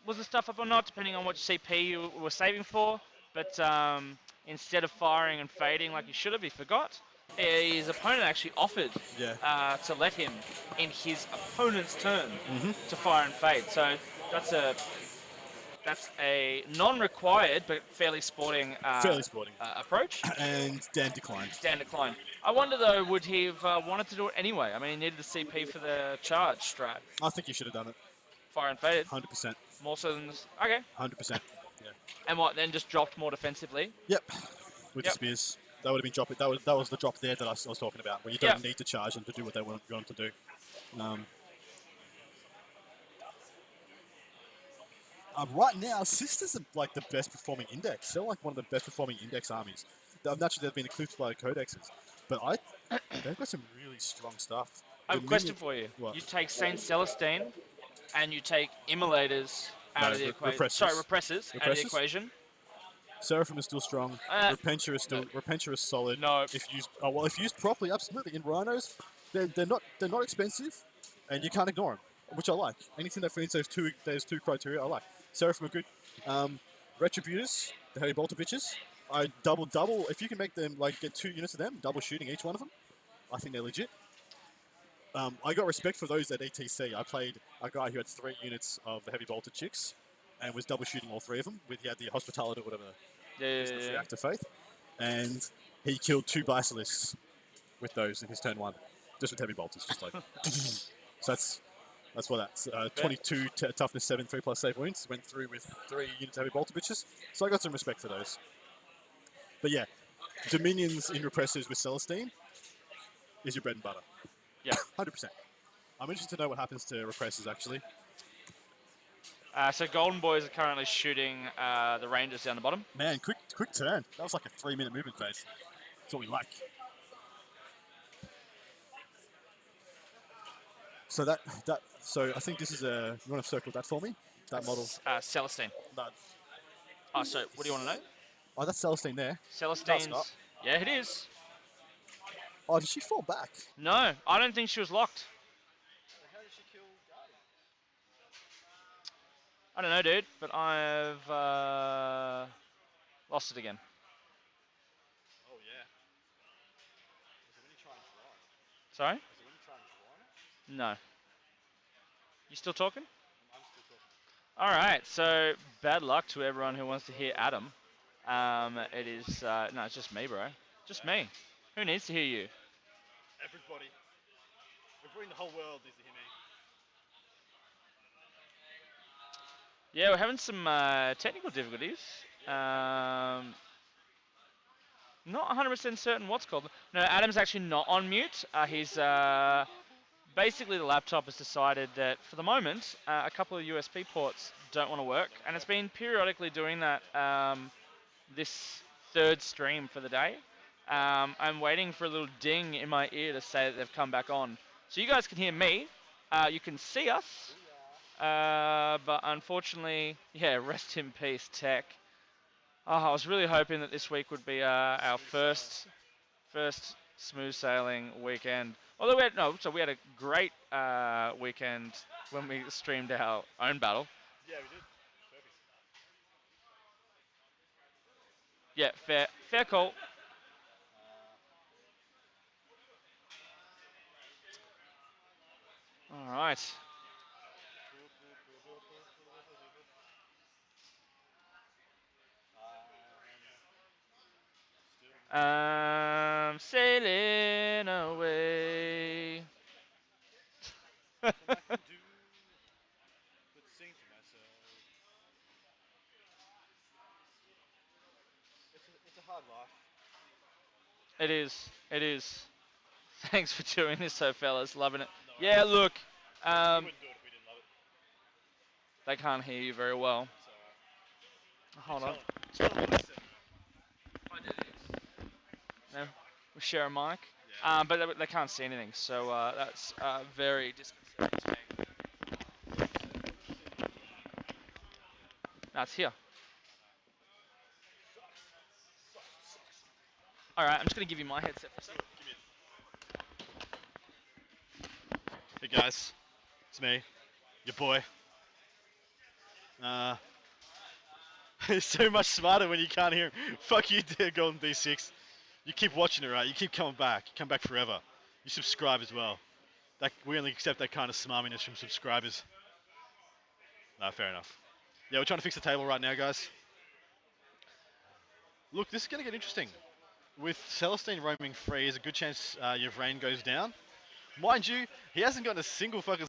was a stuff up or not, depending on what CP you were saving for. But instead of firing and fading like he should have, he forgot. His opponent actually offered to let him in his opponent's turn to fire and fade. So that's a non-required but fairly sporting approach. And Dan declined. Dan declined. I wonder though, would he have wanted to do it anyway? I mean, he needed the CP for the charge strat. I think he should have done it. Fire and faded. 100%. More so than this. Okay. 100%. Yeah. And what? Then just dropped more defensively. Yep. With the spears, that would have been dropping. That was the drop there that I was talking about, where you don't need to charge them to do what they want to do. Right now, Sisters are like the best performing index. They're like one of the best performing index armies. Naturally, they've been eclipsed by the codexes, but they've got some really strong stuff. I have a question for you. What? You take Saint Celestine, and you take Immolators out of the equation. Sorry, repressors out of the equation. Seraphim is still strong. Repentia is still Repentia is solid. No. If used properly, absolutely. In Rhinos, they're not expensive, and you can't ignore them, which I like. Anything that feeds those two criteria, I like. Seraphim are good. Retributors, the heavy bolter bitches. I double. If you can make them get 2 units of them, double shooting each one of them, I think they're legit. I got respect for those at ETC. I played a guy who had 3 units of the heavy bolter chicks, and was double shooting all 3 of them. He had the hospitality or whatever. The act of faith, and he killed 2 basilisks with those in his turn 1, just with heavy bolters, just like. So that's what that's 22 toughness 7, 3+ save wounds. Went through with 3 units of heavy bolter bitches. So I got some respect for those. But yeah, Dominions in repressors with Celestine is your bread and butter. Yeah, 100%. I'm interested to know what happens to repressors actually. So Golden Boys are currently shooting the Rangers down the bottom. Man, quick turn. That was like a 3-minute movement phase. That's what we like. So I think this is a. You want to circle that for me? That model. Celestine. That. Oh, so what do you want to know? Oh, that's Celestine there. Celestine's. Yeah, it is. Oh, did she fall back? No, I don't think she was locked. How did she kill Guardian? I don't know, dude, but I've lost it again. Oh yeah. Is it when you try and draw it? Sorry? Is it when you try and draw it? No. You still talking? I'm still talking. All right, so bad luck to everyone who wants to hear Adam. It is, no, it's just me, bro. Just me. Who needs to hear you? Everybody. Everybody in the whole world needs to hear me. Yeah, we're having some technical difficulties. Not 100% certain what's called. No, Adam's actually not on mute. He's basically the laptop has decided that for the moment, a couple of USB ports don't want to work, and it's been periodically doing that this third stream for the day. I'm waiting for a little ding in my ear to say that they've come back on. So you guys can hear me. You can see us. But unfortunately, yeah, rest in peace, Tech. Oh, I was really hoping that this week would be our first smooth sailing weekend. Although we had a great weekend when we streamed our own battle. Yeah, we did. Perfect. Yeah, fair call. All right. Sailing away. Nothing I can do but sing to myself. It's a hard life. It is. It is. Thanks for doing this, so fellas. Loving it. No Yeah, worries. look. We wouldn't do it if we didn't love it. They can't hear you very well. It's alright. Hold on. Tell them what I said. No, we share a mic. Yeah. But they can't see anything, so that's very disconcerting to me. That's here. All right, I'm just gonna give you my headset for a second. Hey guys, it's me, your boy. It's so much smarter when you can't hear him. Fuck you, dear Golden D6. You keep watching it, right? You keep coming back. You come back forever. You subscribe as well. We only accept that kind of smarminess from subscribers. No, fair enough. Yeah, we're trying to fix the table right now, guys. Look, this is going to get interesting. With Celestine roaming free, there's a good chance your rain goes down. Mind you, he hasn't gotten a single fucking